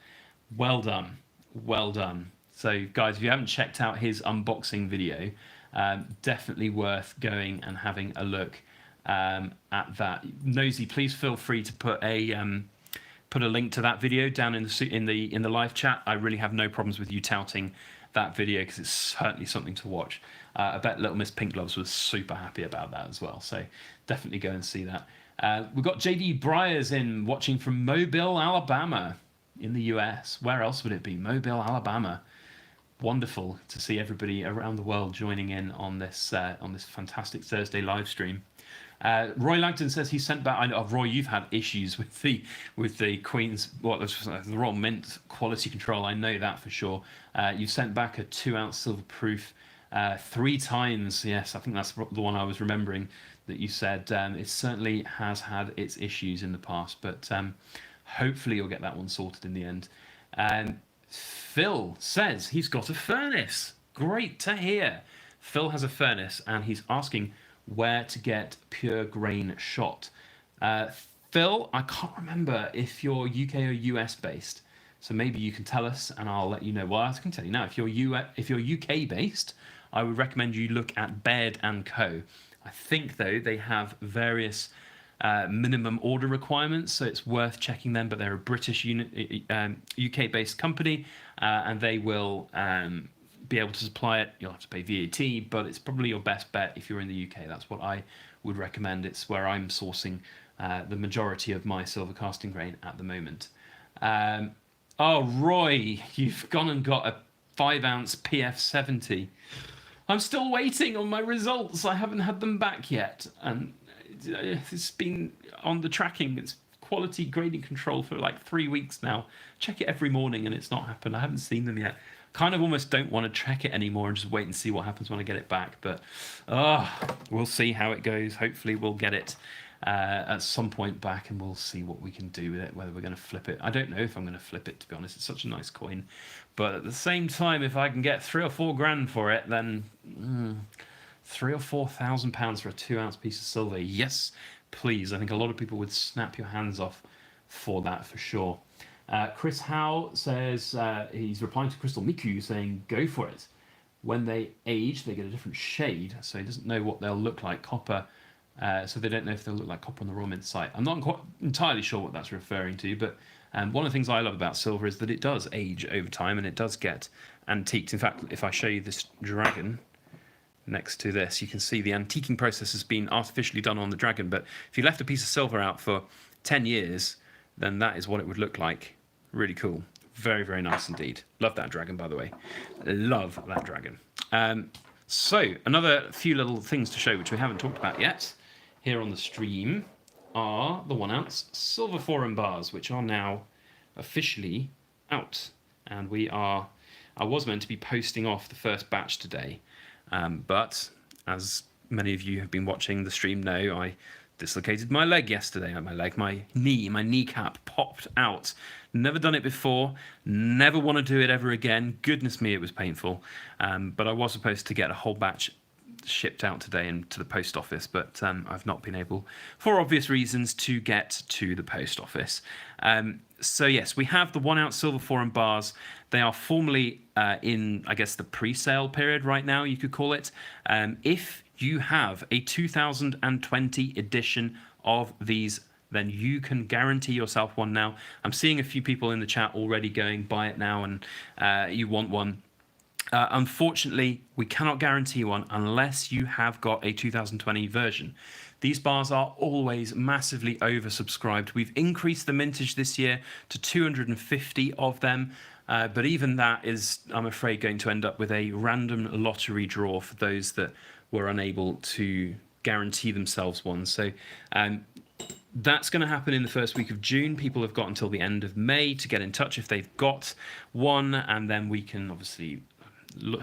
Well done. Well done. So, guys, if you haven't checked out his unboxing video, definitely worth going and having a look at that. Nosy, please feel free to put a link to that video down in the live chat. I really have no problems with you touting that video, because it's certainly something to watch. I bet Little Miss Pink Gloves was super happy about that as well. So definitely go and see that. We've got JD Briers watching from Mobile, Alabama in the US. Where else would it be? Mobile, Alabama. Wonderful to see everybody around the world joining in on this fantastic Thursday live stream. Roy Langton says he sent back. I know, Roy, you've had issues with the Queen's, the Royal Mint quality control. I know that for sure. You sent back a 2-ounce silver proof 3 times. Yes, I think that's the one I was remembering that you said. It certainly has had its issues in the past, but hopefully you'll get that one sorted in the end. Phil says he's got a furnace. Great to hear. Phil has a furnace and he's asking where to get pure grain shot. Phil, I can't remember if you're UK or US based, so maybe you can tell us and I'll let you know. Well, I can tell you now. If you're UK based, I would recommend you look at Baird and Co. I think though they have various minimum order requirements, so it's worth checking them. But they're a British UK based company, and they will be able to supply it. You'll have to pay VAT, but it's probably your best bet if you're in the UK. That's what I would recommend. It's where I'm sourcing the majority of my silver casting grain at the moment. Oh, Roy, you've gone and got a 5-ounce PF70. I'm still waiting on my results. I haven't had them back yet, and it's been on the tracking. It's quality grading control for like 3 weeks now. Check it every morning, and it's not happened. I haven't seen them yet. Kind of almost don't want to check it anymore and just wait and see what happens when I get it back. But we'll see how it goes. Hopefully we'll get it at some point back, and we'll see what we can do with it, whether we're going to flip it. I don't know if I'm going to flip it, to be honest. It's such a nice coin. But at the same time, if I can get 3 or 4 grand for it, then 3,000 or 4,000 pounds for a 2-ounce piece of silver. Yes, please. I think a lot of people would snap your hands off for that, for sure. Chris Howe says, he's replying to Crystal Miku saying, go for it. When they age, they get a different shade, so he doesn't know what they'll look like. Copper, so they don't know if they'll look like copper on the raw mint site. I'm not quite entirely sure what that's referring to, but one of the things I love about silver is that it does age over time and it does get antiqued. In fact, if I show you this dragon next to this, you can see the antiquing process has been artificially done on the dragon, but if you left a piece of silver out for 10 years, then that is what it would look like. Really cool. Very, very nice indeed. Love that dragon, by the way. Love that dragon. So, another few little things to show which we haven't talked about yet here on the stream are the 1-ounce silver forum bars, which are now officially out. And I was meant to be posting off the first batch today, but as many of you have been watching the stream know, I dislocated my leg yesterday. My kneecap popped out. Never done it before. Never want to do it ever again. Goodness me, it was painful. But I was supposed to get a whole batch shipped out today and to the post office, but I've not been able, for obvious reasons, to get to the post office. So yes, we have the 1-ounce silver forum bars. They are formally in, I guess, the pre-sale period right now, you could call it. If you have a 2020 edition of these, then you can guarantee yourself one now. I'm seeing a few people in the chat already going, buy it now, and you want one. Unfortunately, we cannot guarantee one unless you have got a 2020 version. These bars are always massively oversubscribed. We've increased the mintage this year to 250 of them, but even that is, I'm afraid, going to end up with a random lottery draw for those that were unable to guarantee themselves one. So that's going to happen in the first week of June. People have got until the end of May to get in touch if they've got one, and then we can obviously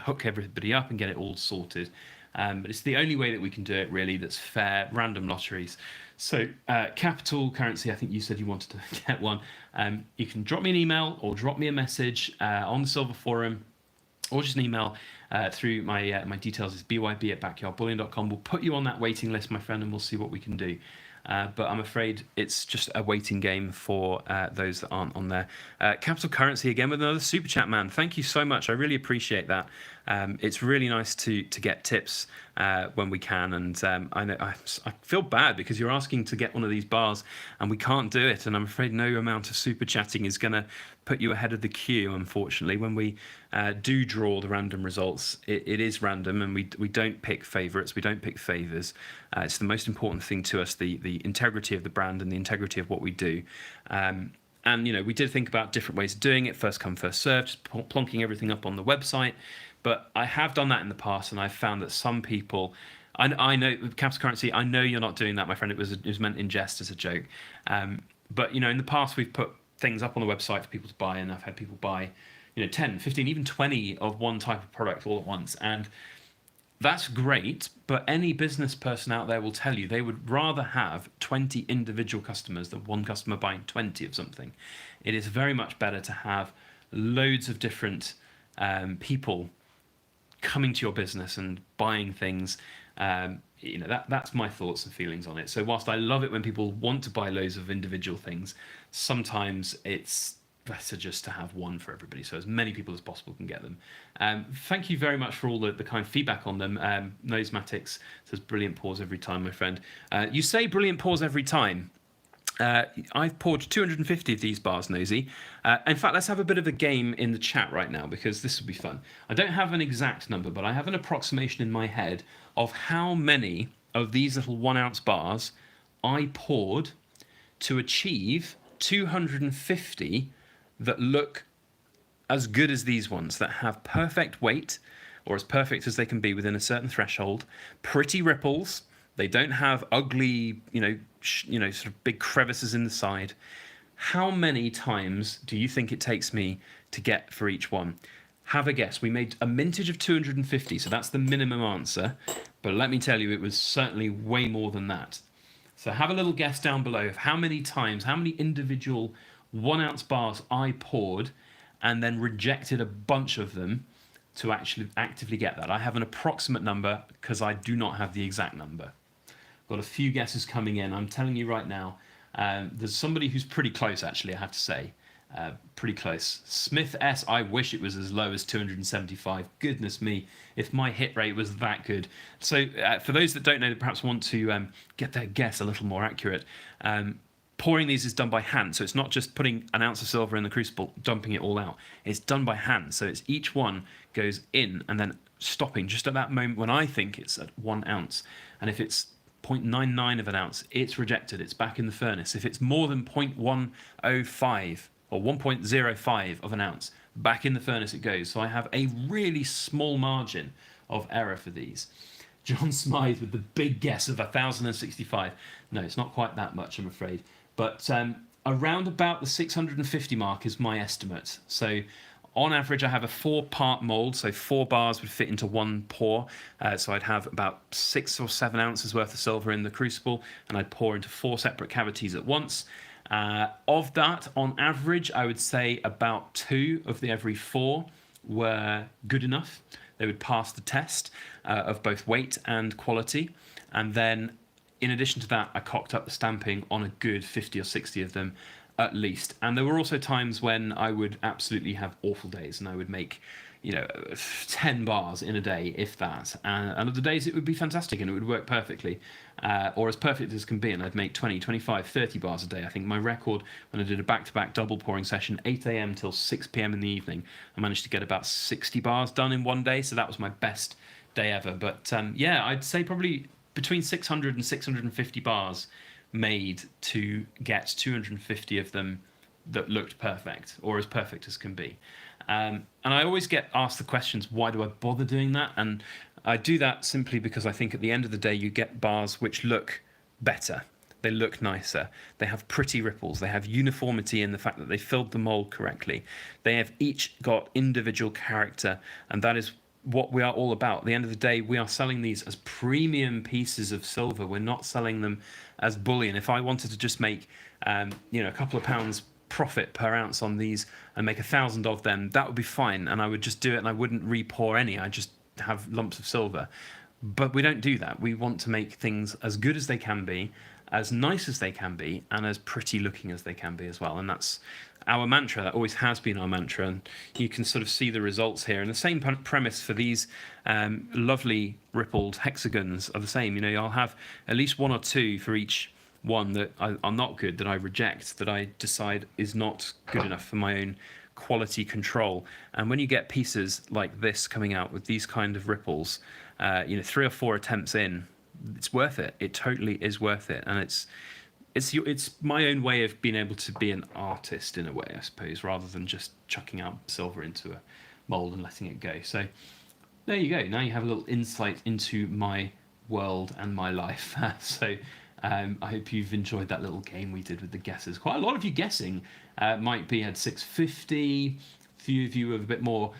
hook everybody up and get it all sorted. But it's the only way that we can do it, really, that's fair. Random lotteries. So Capital Currency, I think you said you wanted to get one. You can drop me an email or drop me a message on the Silver Forum, or just an email through my details is byb@backyardbullion.com. We'll put you on that waiting list, my friend, and we'll see what we can do. But I'm afraid it's just a waiting game for those that aren't on there. Capital Currency again with another super chat, man. Thank you so much. I really appreciate that. It's really nice to get tips when we can, and I know I feel bad because you're asking to get one of these bars and we can't do it, and I'm afraid no amount of super chatting is going to put you ahead of the queue. Unfortunately, when we do draw the random results, it is random, and we don't pick favourites, we don't pick favours. It's the most important thing to us, the integrity of the brand and the integrity of what we do. And, you know, we did think about different ways of doing it, first come, first served, just plonking everything up on the website. But I have done that in the past, and I've found that some people, I know, with Capital Currency, I know you're not doing that, my friend. It was meant in jest as a joke. But, you know, in the past, we've put things up on the website for people to buy, and I've had people buy, 10, 15, even 20 of one type of product all at once. And That's great, but any business person out there will tell you they would rather have 20 individual customers than one customer buying 20 of something. It is very much better to have loads of different people coming to your business and buying things. That's my thoughts and feelings on it. So whilst I love it when people want to buy loads of individual things, sometimes it's better just to have one for everybody, so as many people as possible can get them. Thank you very much for all the kind feedback on them. Nosematics says brilliant pause every time, my friend. You say brilliant pause every time. I've poured 250 of these bars, Nosy. In fact, let's have a bit of a game in the chat right now, because this will be fun. I don't have an exact number, but I have an approximation in my head of how many of these little 1 ounce bars I poured to achieve 250 that look as good as these ones, that have perfect weight, or as perfect as they can be within a certain threshold, pretty ripples. They don't have ugly, sort of big crevices in the side. How many times do you think it takes me to get for each one? Have a guess. We made a mintage of 250, so that's the minimum answer. But let me tell you, it was certainly way more than that. So have a little guess down below of how many times, how many individual 1 ounce bars I poured and then rejected a bunch of them to actually actively get that. I have an approximate number because I do not have the exact number. Got a few guesses coming in. I'm telling you right now, there's somebody who's pretty close, actually, I have to say. Pretty close. Smith S, I wish it was as low as 275. Goodness me, if my hit rate was that good. So for those that don't know, that perhaps want to get their guess a little more accurate, pouring these is done by hand. So it's not just putting an ounce of silver in the crucible, dumping it all out. It's done by hand. So it's each one goes in and then stopping just at that moment when I think it's at 1 ounce. And if it's 0.99 of an ounce, it's rejected. It's back in the furnace. If it's more than 0.105 or 1.05 of an ounce, back in the furnace it goes. So I have a really small margin of error for these. John Smythe with the big guess of 1,065. No, it's not quite that much, I'm afraid. But around about the 650 mark is my estimate. So on average, I have a 4-part mold, so 4 bars would fit into 1 pour. So I'd have about 6 or 7 ounces worth of silver in the crucible, and I'd pour into 4 separate cavities at once. Of that, on average, I would say about 2 of the every 4 were good enough. They would pass the test of both weight and quality. And then, in addition to that, I cocked up the stamping on a good 50 or 60 of them at least. And there were also times when I would absolutely have awful days, and I would make 10 bars in a day, if that. And other days it would be fantastic and it would work perfectly, or as perfect as can be, and I'd make 20, 25, 30 bars a day. I think my record when I did a back-to-back double pouring session, 8 a.m. till 6 p.m. in the evening, I managed to get about 60 bars done in one day, so that was my best day ever. But yeah, I'd say probably between 600 and 650 bars made to get 250 of them that looked perfect, or as perfect as can be. And I always get asked the questions, why do I bother doing that? And I do that simply because I think at the end of the day, you get bars which look better. They look nicer. They have pretty ripples. They have uniformity in the fact that they filled the mold correctly. They have each got individual character, and that is what we are all about. At the end of the day, we are selling these as premium pieces of silver. We're not selling them as bullion. If I wanted to just make a couple of pounds profit per ounce on these and make 1,000 of them, that would be fine, and I would just do it and I wouldn't re-pour any. I just have lumps of silver. But we don't do that. We want to make things as good as they can be, as nice as they can be, and as pretty looking as they can be as well. And that's our mantra. That always has been our mantra, and you can sort of see the results here. And the same premise for these lovely rippled hexagons are the same. I'll have at least 1 or 2 for each one that are not good, that I reject, that I decide is not good enough for my own quality control. And when you get pieces like this coming out with these kind of ripples, 3 or 4 attempts in, it's worth it. It totally is worth it. And it's my own way of being able to be an artist in a way, I suppose, rather than just chucking out silver into a mold and letting it go. So there you go. Now you have a little insight into my world and my life. So I hope you've enjoyed that little game we did with the guesses. Quite a lot of you guessing. Mike B had 650. A few of you have a bit more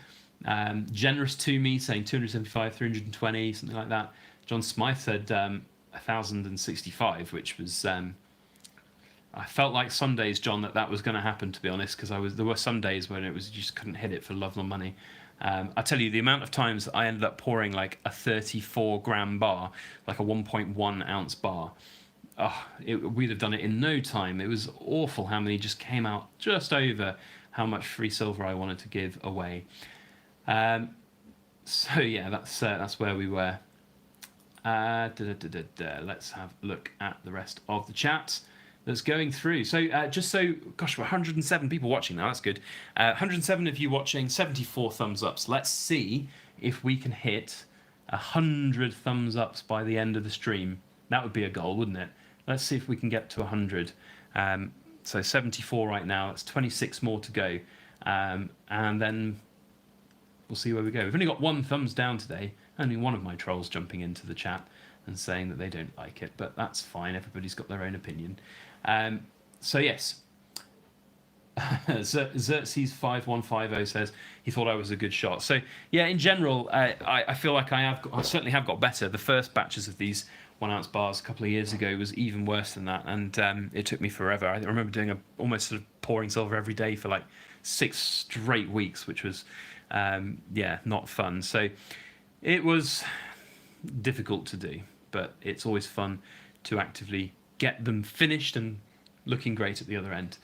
Generous to me, saying 275, 320, something like that. John Smythe said 1,065, which was. I felt like some days, John, that was going to happen. To be honest, because there were some days when it was you just couldn't hit it for love nor money. I tell you, the amount of times that I ended up pouring like a 34-gram bar, like a 1.1 ounce bar. We'd have done it in no time. It was awful how many just came out just over how much free silver I wanted to give away. So yeah, that's where we were. Let's have a look at the rest of the chat that's going through. So gosh, we're 107 people watching now. That's good. 107 of you watching, 74 thumbs ups. Let's see if we can hit 100 thumbs ups by the end of the stream. That would be a goal, wouldn't it? Let's see if we can get to 100. So 74 right now. That's 26 more to go. And then we'll see where we go. We've only got one thumbs down today. Only one of my trolls jumping into the chat and saying that they don't like it, but that's fine. Everybody's got their own opinion. So yes, Xerxes 5150 says he thought I was a good shot. So yeah, in general, I feel like I certainly have got better. The first batches of these 1 ounce bars a couple of years ago was even worse than that, and it took me forever. I remember doing almost sort of pouring silver every day for like 6 straight weeks, which was not fun. So it was difficult to do, but it's always fun to actively get them finished and looking great at the other end.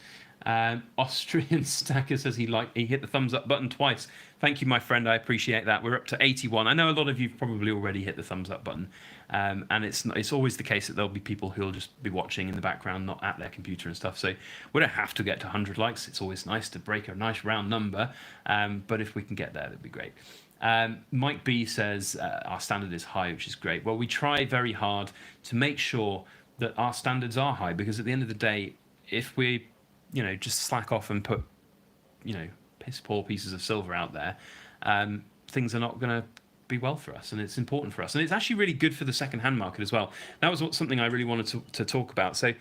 Austrian Stacker says he hit the thumbs up button twice. Thank you, my friend. I appreciate that. We're up to 81. I know a lot of you probably already hit the thumbs up button, and it's always the case that there'll be people who'll just be watching in the background, not at their computer and stuff. So we don't have to get to 100 likes. It's always nice to break a nice round number, but if we can get there, that'd be great. Mike B says our standard is high, which is great. Well, we try very hard to make sure that our standards are high, because at the end of the day, if we just slack off and put piss poor pieces of silver out there, things are not going to be well for us, and it's important for us, and it's actually really good for the second-hand market as well. That was something I really wanted to talk about. So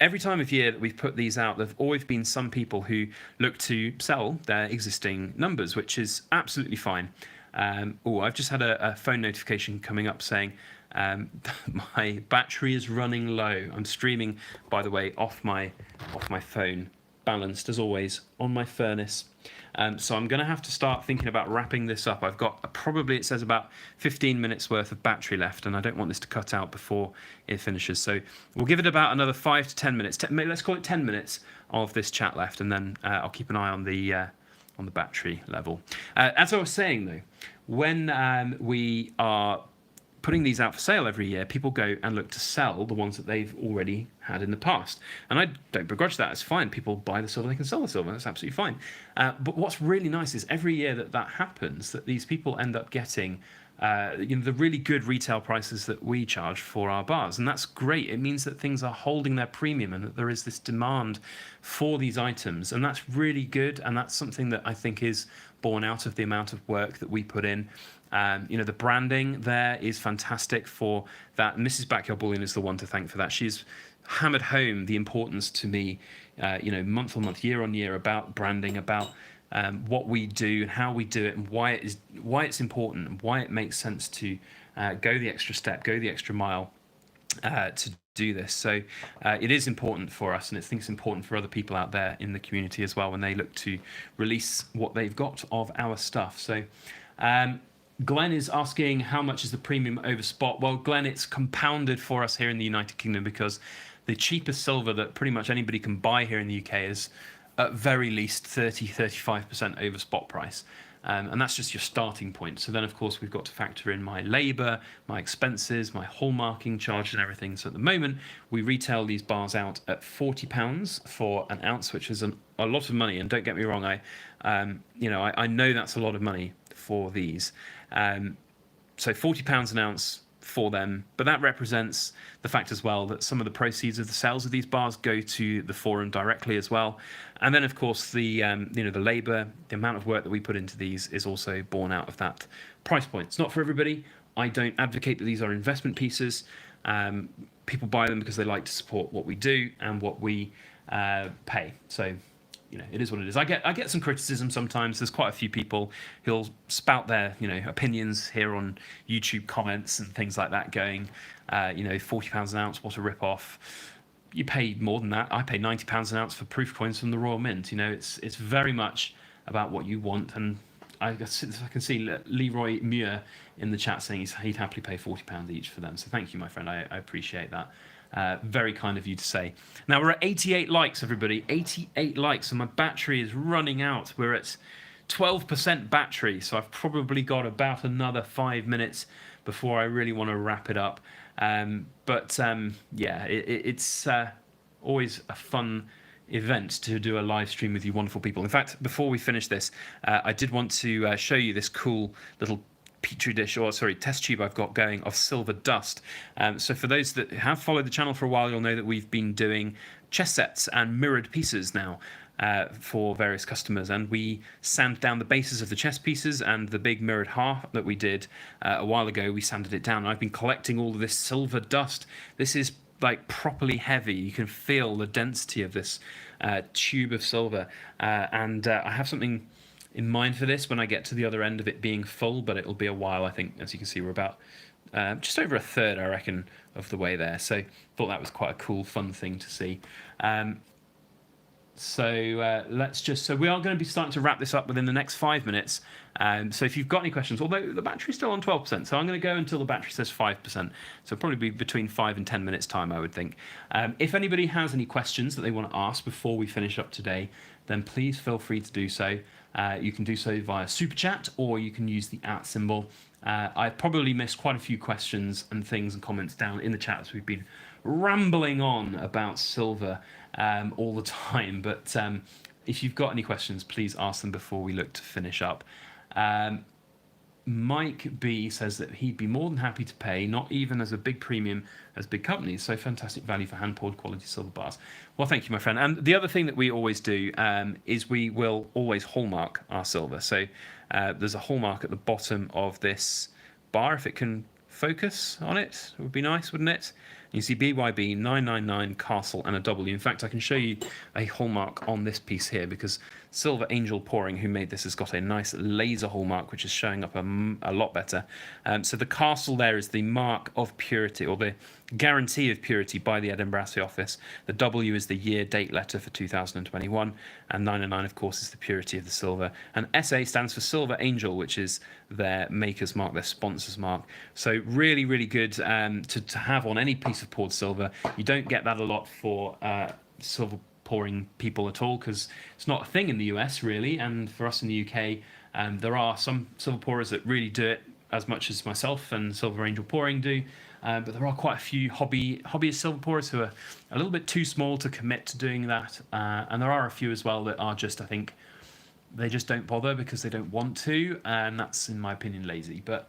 every time of year that we've put these out, there have always been some people who look to sell their existing numbers, which is absolutely fine. I've just had a phone notification coming up saying my battery is running low. I'm streaming, by the way, off my phone, balanced as always on my furnace. So I'm going to have to start thinking about wrapping this up. I've got probably, it says, about 15 minutes worth of battery left, and I don't want this to cut out before it finishes. So we'll give it about another 5 to 10 minutes. Let's call it 10 minutes of this chat left, and then I'll keep an eye on the battery level. As I was saying, though, when we are putting these out for sale every year, people go and look to sell the ones that they've already had in the past. And I don't begrudge that. It's fine. People buy the silver, they can sell the silver. That's absolutely fine. But what's really nice is every year that happens, that these people end up getting the really good retail prices that we charge for our bars. And that's great. It means that things are holding their premium and that there is this demand for these items. And that's really good. And that's something that I think is born out of the amount of work that we put in. The branding there is fantastic for that. Mrs. Backyard Bullion is the one to thank for that. She's hammered home the importance to me, month on month, year on year, about branding, about what we do and how we do it, and why it's important, and why it makes sense to go the extra step, go the extra mile to do this. So it is important for us, and I think it's important for other people out there in the community as well when they look to release what they've got of our stuff. So Glenn is asking, how much is the premium over spot? Well, Glenn, it's compounded for us here in the United Kingdom, because the cheapest silver that pretty much anybody can buy here in the UK is at very least 30-35% over spot price. And that's just your starting point. So then, of course, we've got to factor in my labour, my expenses, my hallmarking charge and everything. So at the moment, we retail these bars out at £40 for an ounce, which is a lot of money. And don't get me wrong, I know that's a lot of money for these. So £40 an ounce for them, but that represents the fact as well that some of the proceeds of the sales of these bars go to the forum directly as well. And then, of course, the labour, the amount of work that we put into these is also born out of that price point. It's not for everybody. I don't advocate that these are investment pieces. People buy them because they like to support what we do and what we pay. So it is what it is. I get some criticism sometimes. There's quite a few people who'll spout their opinions here on YouTube comments and things like that, going, £40 an ounce, what a rip off. You pay more than that. I pay £90 an ounce for proof coins from the Royal Mint. It's very much about what you want. And I can see Leroy Muir in the chat saying he'd happily pay £40 each for them. So thank you, my friend. I appreciate that. Very kind of you to say. Now we're at 88 likes, everybody. 88 likes, and my battery is running out. We're at 12% battery, so I've probably got about another 5 minutes before I really want to wrap it up. It's always a fun event to do a live stream with you wonderful people. In fact, before we finish this, I did want to show you this cool little test tube I've got going of silver dust. So for those that have followed the channel for a while, you'll know that we've been doing chess sets and mirrored pieces now for various customers, and we sand down the bases of the chess pieces, and the big mirrored half that we did a while ago, we sanded it down. I've been collecting all of this silver dust. This is like properly heavy. You can feel the density of this tube of silver, and I have something in mind for this when I get to the other end of it being full, but it'll be a while. I think, as you can see, we're about just over a third, I reckon, of the way there. So thought that was quite a cool, fun thing to see. So we are going to be starting to wrap this up within the next 5 minutes. So if you've got any questions, although the battery's still on 12%, so I'm going to go until the battery says 5%. So probably be between 5 and 10 minutes time, I would think. If anybody has any questions that they want to ask before we finish up today, then please feel free to do so. You can do so via Super Chat, or you can use the @ symbol. I probably missed quite a few questions and things and comments down in the chat, as we've been rambling on about silver all the time. But if you've got any questions, please ask them before we look to finish up. Mike B says that he'd be more than happy to pay, not even as a big premium as big companies. So fantastic value for hand-poured quality silver bars. Well, thank you, my friend. And the other thing that we always do is we will always hallmark our silver. So there's a hallmark at the bottom of this bar. If it can focus on it, it would be nice, wouldn't it? You see BYB 999 Castle and a W. In fact, I can show you a hallmark on this piece here, because Silver Angel Pouring, who made this, has got a nice laser hallmark, which is showing up a lot better. So the castle there is the mark of purity, or the guarantee of purity by the Edinburgh Assay Office. The W is the year date letter for 2021, and 999, of course, is the purity of the silver. And SA stands for Silver Angel, which is their maker's mark, their sponsor's mark. So really, really good to have on any piece of poured silver. You don't get that a lot for silver pouring people at all, because it's not a thing in the US really, and for us in the UK, there are some silver pourers that really do it as much as myself and Silver Angel Pouring do, but there are quite a few hobbyist silver pourers who are a little bit too small to commit to doing that, and there are a few as well that are just, I think, they just don't bother because they don't want to, and that's, in my opinion, lazy. But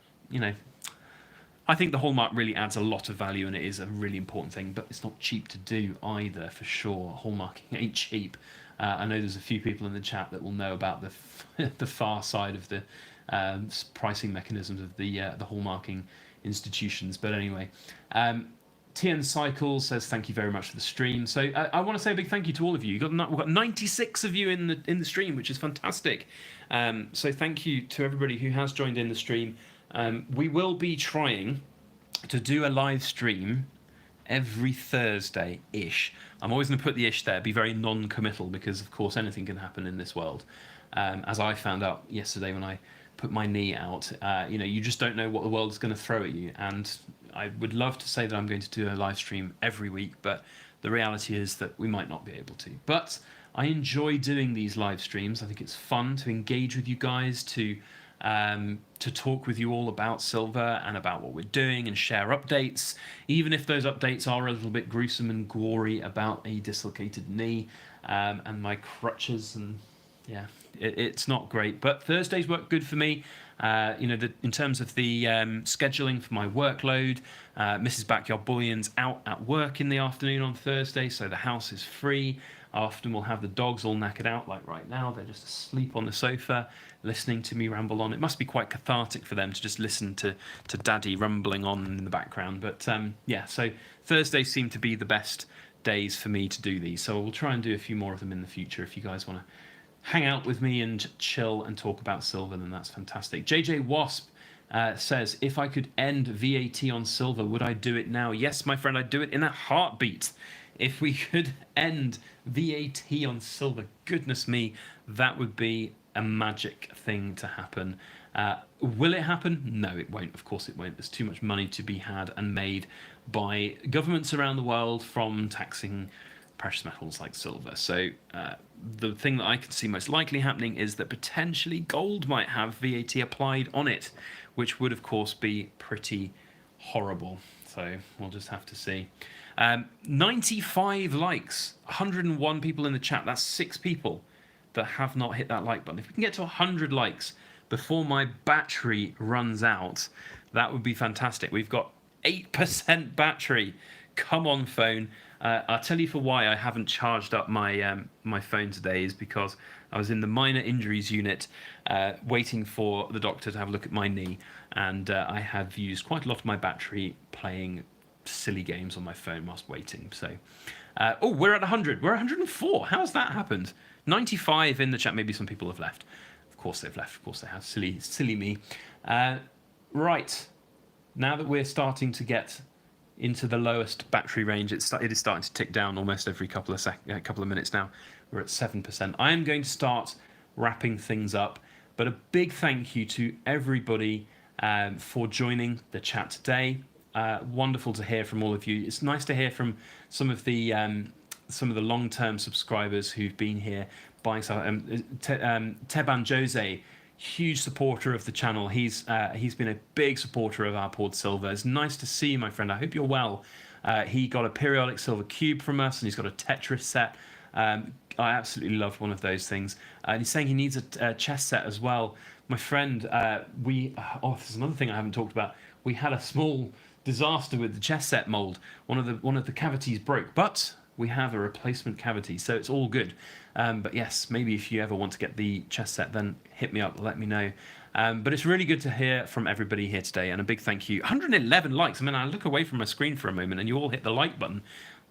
I think the hallmark really adds a lot of value, and it is a really important thing, but it's not cheap to do either, for sure. Hallmarking ain't cheap. I know there's a few people in the chat that will know about the far side of the pricing mechanisms of the hallmarking institutions. But anyway, TN Cycles says thank you very much for the stream. So I want to say a big thank you to all of you. We've got 96 of you in the stream, which is fantastic. So thank you to everybody who has joined in the stream. We will be trying to do a live stream every Thursday-ish. I'm always going to put the ish there, be very non-committal, because of course anything can happen in this world. As I found out yesterday when I put my knee out, you just don't know what the world is going to throw at you. And I would love to say that I'm going to do a live stream every week, but the reality is that we might not be able to. But I enjoy doing these live streams. I think it's fun to engage with you guys, to talk with you all about silver and about what we're doing, and share updates, even if those updates are a little bit gruesome and gory about a dislocated knee and my crutches, and yeah, it's not great. But Thursdays work good for me. In terms of the scheduling for my workload, Mrs. Backyard Bullion's out at work in the afternoon on Thursday, so the house is free. Often we'll have the dogs all knackered out, like right now. They're just asleep on the sofa, listening to me ramble on. It must be quite cathartic for them to just listen to Daddy rumbling on in the background. But so Thursdays seem to be the best days for me to do these. So we'll try and do a few more of them in the future. If you guys want to hang out with me and chill and talk about silver, then that's fantastic. JJ Wasp says, if I could end VAT on silver, would I do it now? Yes, my friend, I'd do it in a heartbeat. If we could end VAT on silver, goodness me, that would be a magic thing to happen. Will it happen? No, it won't. Of course it won't. There's too much money to be had and made by governments around the world from taxing precious metals like silver. So the thing that I can see most likely happening is that potentially gold might have VAT applied on it, which would of course be pretty horrible. So we'll just have to see. 95 likes, 101 people in the chat. That's 6 people that have not hit that like button. If we can get to 100 likes before my battery runs out, that would be fantastic. We've got 8% battery. Come on, phone. I'll tell you for why I haven't charged up my my phone today is because I was in the minor injuries unit waiting for the doctor to have a look at my knee, and I have used quite a lot of my battery playing silly games on my phone whilst waiting. So, oh, we're at 100. We're at 104. How's that happened? 95 in the chat. Maybe some people have left. Of course they've left. Of course they have. Silly me. Right. Now that we're starting to get into the lowest battery range, it is starting to tick down almost every couple of minutes now. We're at 7%. I am going to start wrapping things up, but a big thank you to everybody for joining the chat today. Wonderful to hear from all of you. It's nice to hear from some of the long-term subscribers who've been here buying stuff. Teban Jose, huge supporter of the channel. He's been a big supporter of our poured silver. It's nice to see you, my friend. I hope you're well. He got a periodic silver cube from us, and he's got a Tetris set. I absolutely love one of those things. And he's saying he needs a chess set as well. My friend, this is another thing I haven't talked about. We had a small disaster with the chess set mold. One of the cavities broke, but we have a replacement cavity, so it's all good. But yes, maybe if you ever want to get the chess set, then hit me up, let me know. But it's really good to hear from everybody here today, and a big thank you. 111 likes. I mean, I look away from my screen for a moment, and you all hit the like button.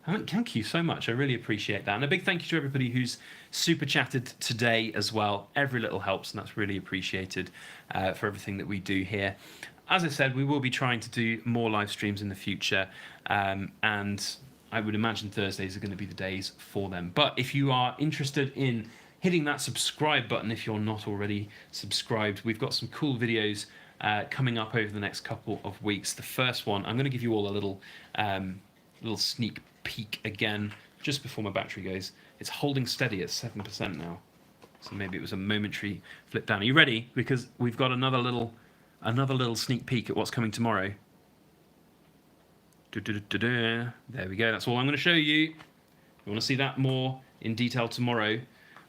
Thank you so much. I really appreciate that. And a big thank you to everybody who's super chatted today as well. Every little helps, and that's really appreciated for everything that we do here. As I said, we will be trying to do more live streams in the future, and I would imagine Thursdays are going to be the days for them. But if you are interested in hitting that subscribe button, if you're not already subscribed, we've got some cool videos coming up over the next couple of weeks. The first one, I'm going to give you all a little sneak peek again, just before my battery goes. It's holding steady at 7% now. So maybe it was a momentary flip down. Are you ready? Because we've got another little sneak peek at what's coming tomorrow. There we go. That's all I'm going to show you. You want to see that more in detail tomorrow,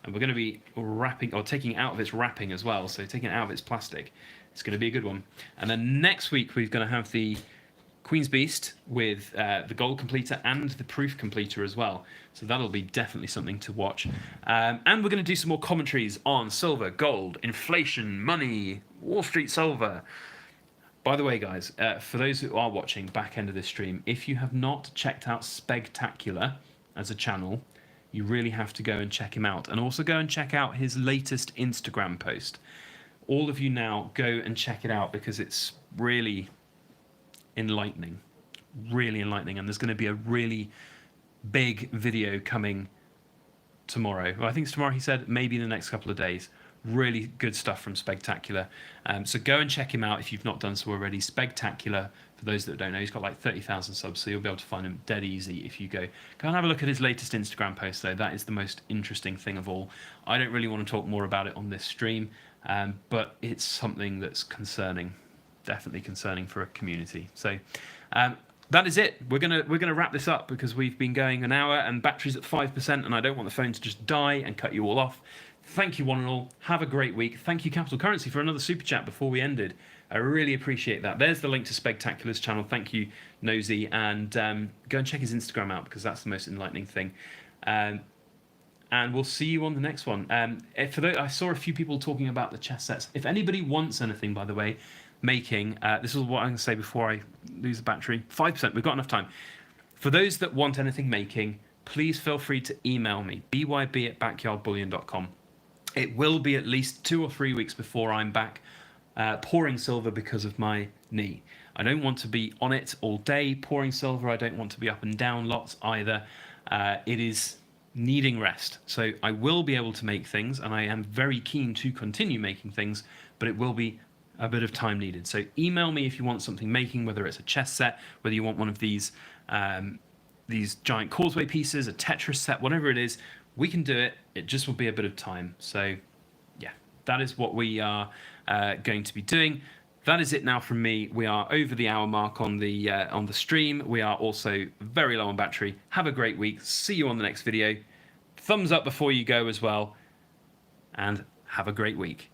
and we're going to be wrapping or taking it out of its wrapping as well. So taking it out of its plastic. It's going to be a good one. And then next week we're going to have the Queen's Beast with the gold completer and the proof completer as well. So that'll be definitely something to watch. And we're going to do some more commentaries on silver, gold, inflation, money, Wallstreetsilver. By the way, guys, for those who are watching back end of this stream, if you have not checked out Spectacular as a channel, you really have to go and check him out. And also go and check out his latest Instagram post. All of you now go and check it out because it's really enlightening. Really enlightening. And there's going to be a really big video coming tomorrow. Well, I think it's tomorrow, he said, maybe in the next couple of days. Really good stuff from Spectacular. So go and check him out if you've not done so already. Spectacular, for those that don't know, he's got like 30,000 subs, so you'll be able to find him dead easy if you go. Go and have a look at his latest Instagram post, though. That is the most interesting thing of all. I don't really want to talk more about it on this stream, but it's something that's concerning, definitely concerning for a community. So that is it. We're gonna wrap this up because we've been going an hour and battery's at 5%, and I don't want the phone to just die and cut you all off. Thank you, one and all. Have a great week. Thank you, Capital Currency, for another super chat before we ended. I really appreciate that. There's the link to Spectacular's channel. Thank you, Nosy. And go and check his Instagram out because that's the most enlightening thing. And we'll see you on the next one. I saw a few people talking about the chess sets. If anybody wants anything, by the way, making, this is what I'm going to say before I lose the battery. 5%. We've got enough time. For those that want anything making, please feel free to email me, byb@backyardbullion.com. It will be at least 2 or 3 weeks before I'm back pouring silver because of my knee. I don't want to be on it all day pouring silver. I don't want to be up and down lots either. It is needing rest. So I will be able to make things, and I am very keen to continue making things, but it will be a bit of time needed. So email me if you want something making, whether it's a chess set, whether you want one of these giant causeway pieces, a Tetris set, whatever it is, we can do it. It just will be a bit of time. So yeah, that is what we are going to be doing. That is it now from me. We are over the hour mark on the stream. We are also very low on battery. Have a great week. See you on the next video. Thumbs up before you go as well. And have a great week.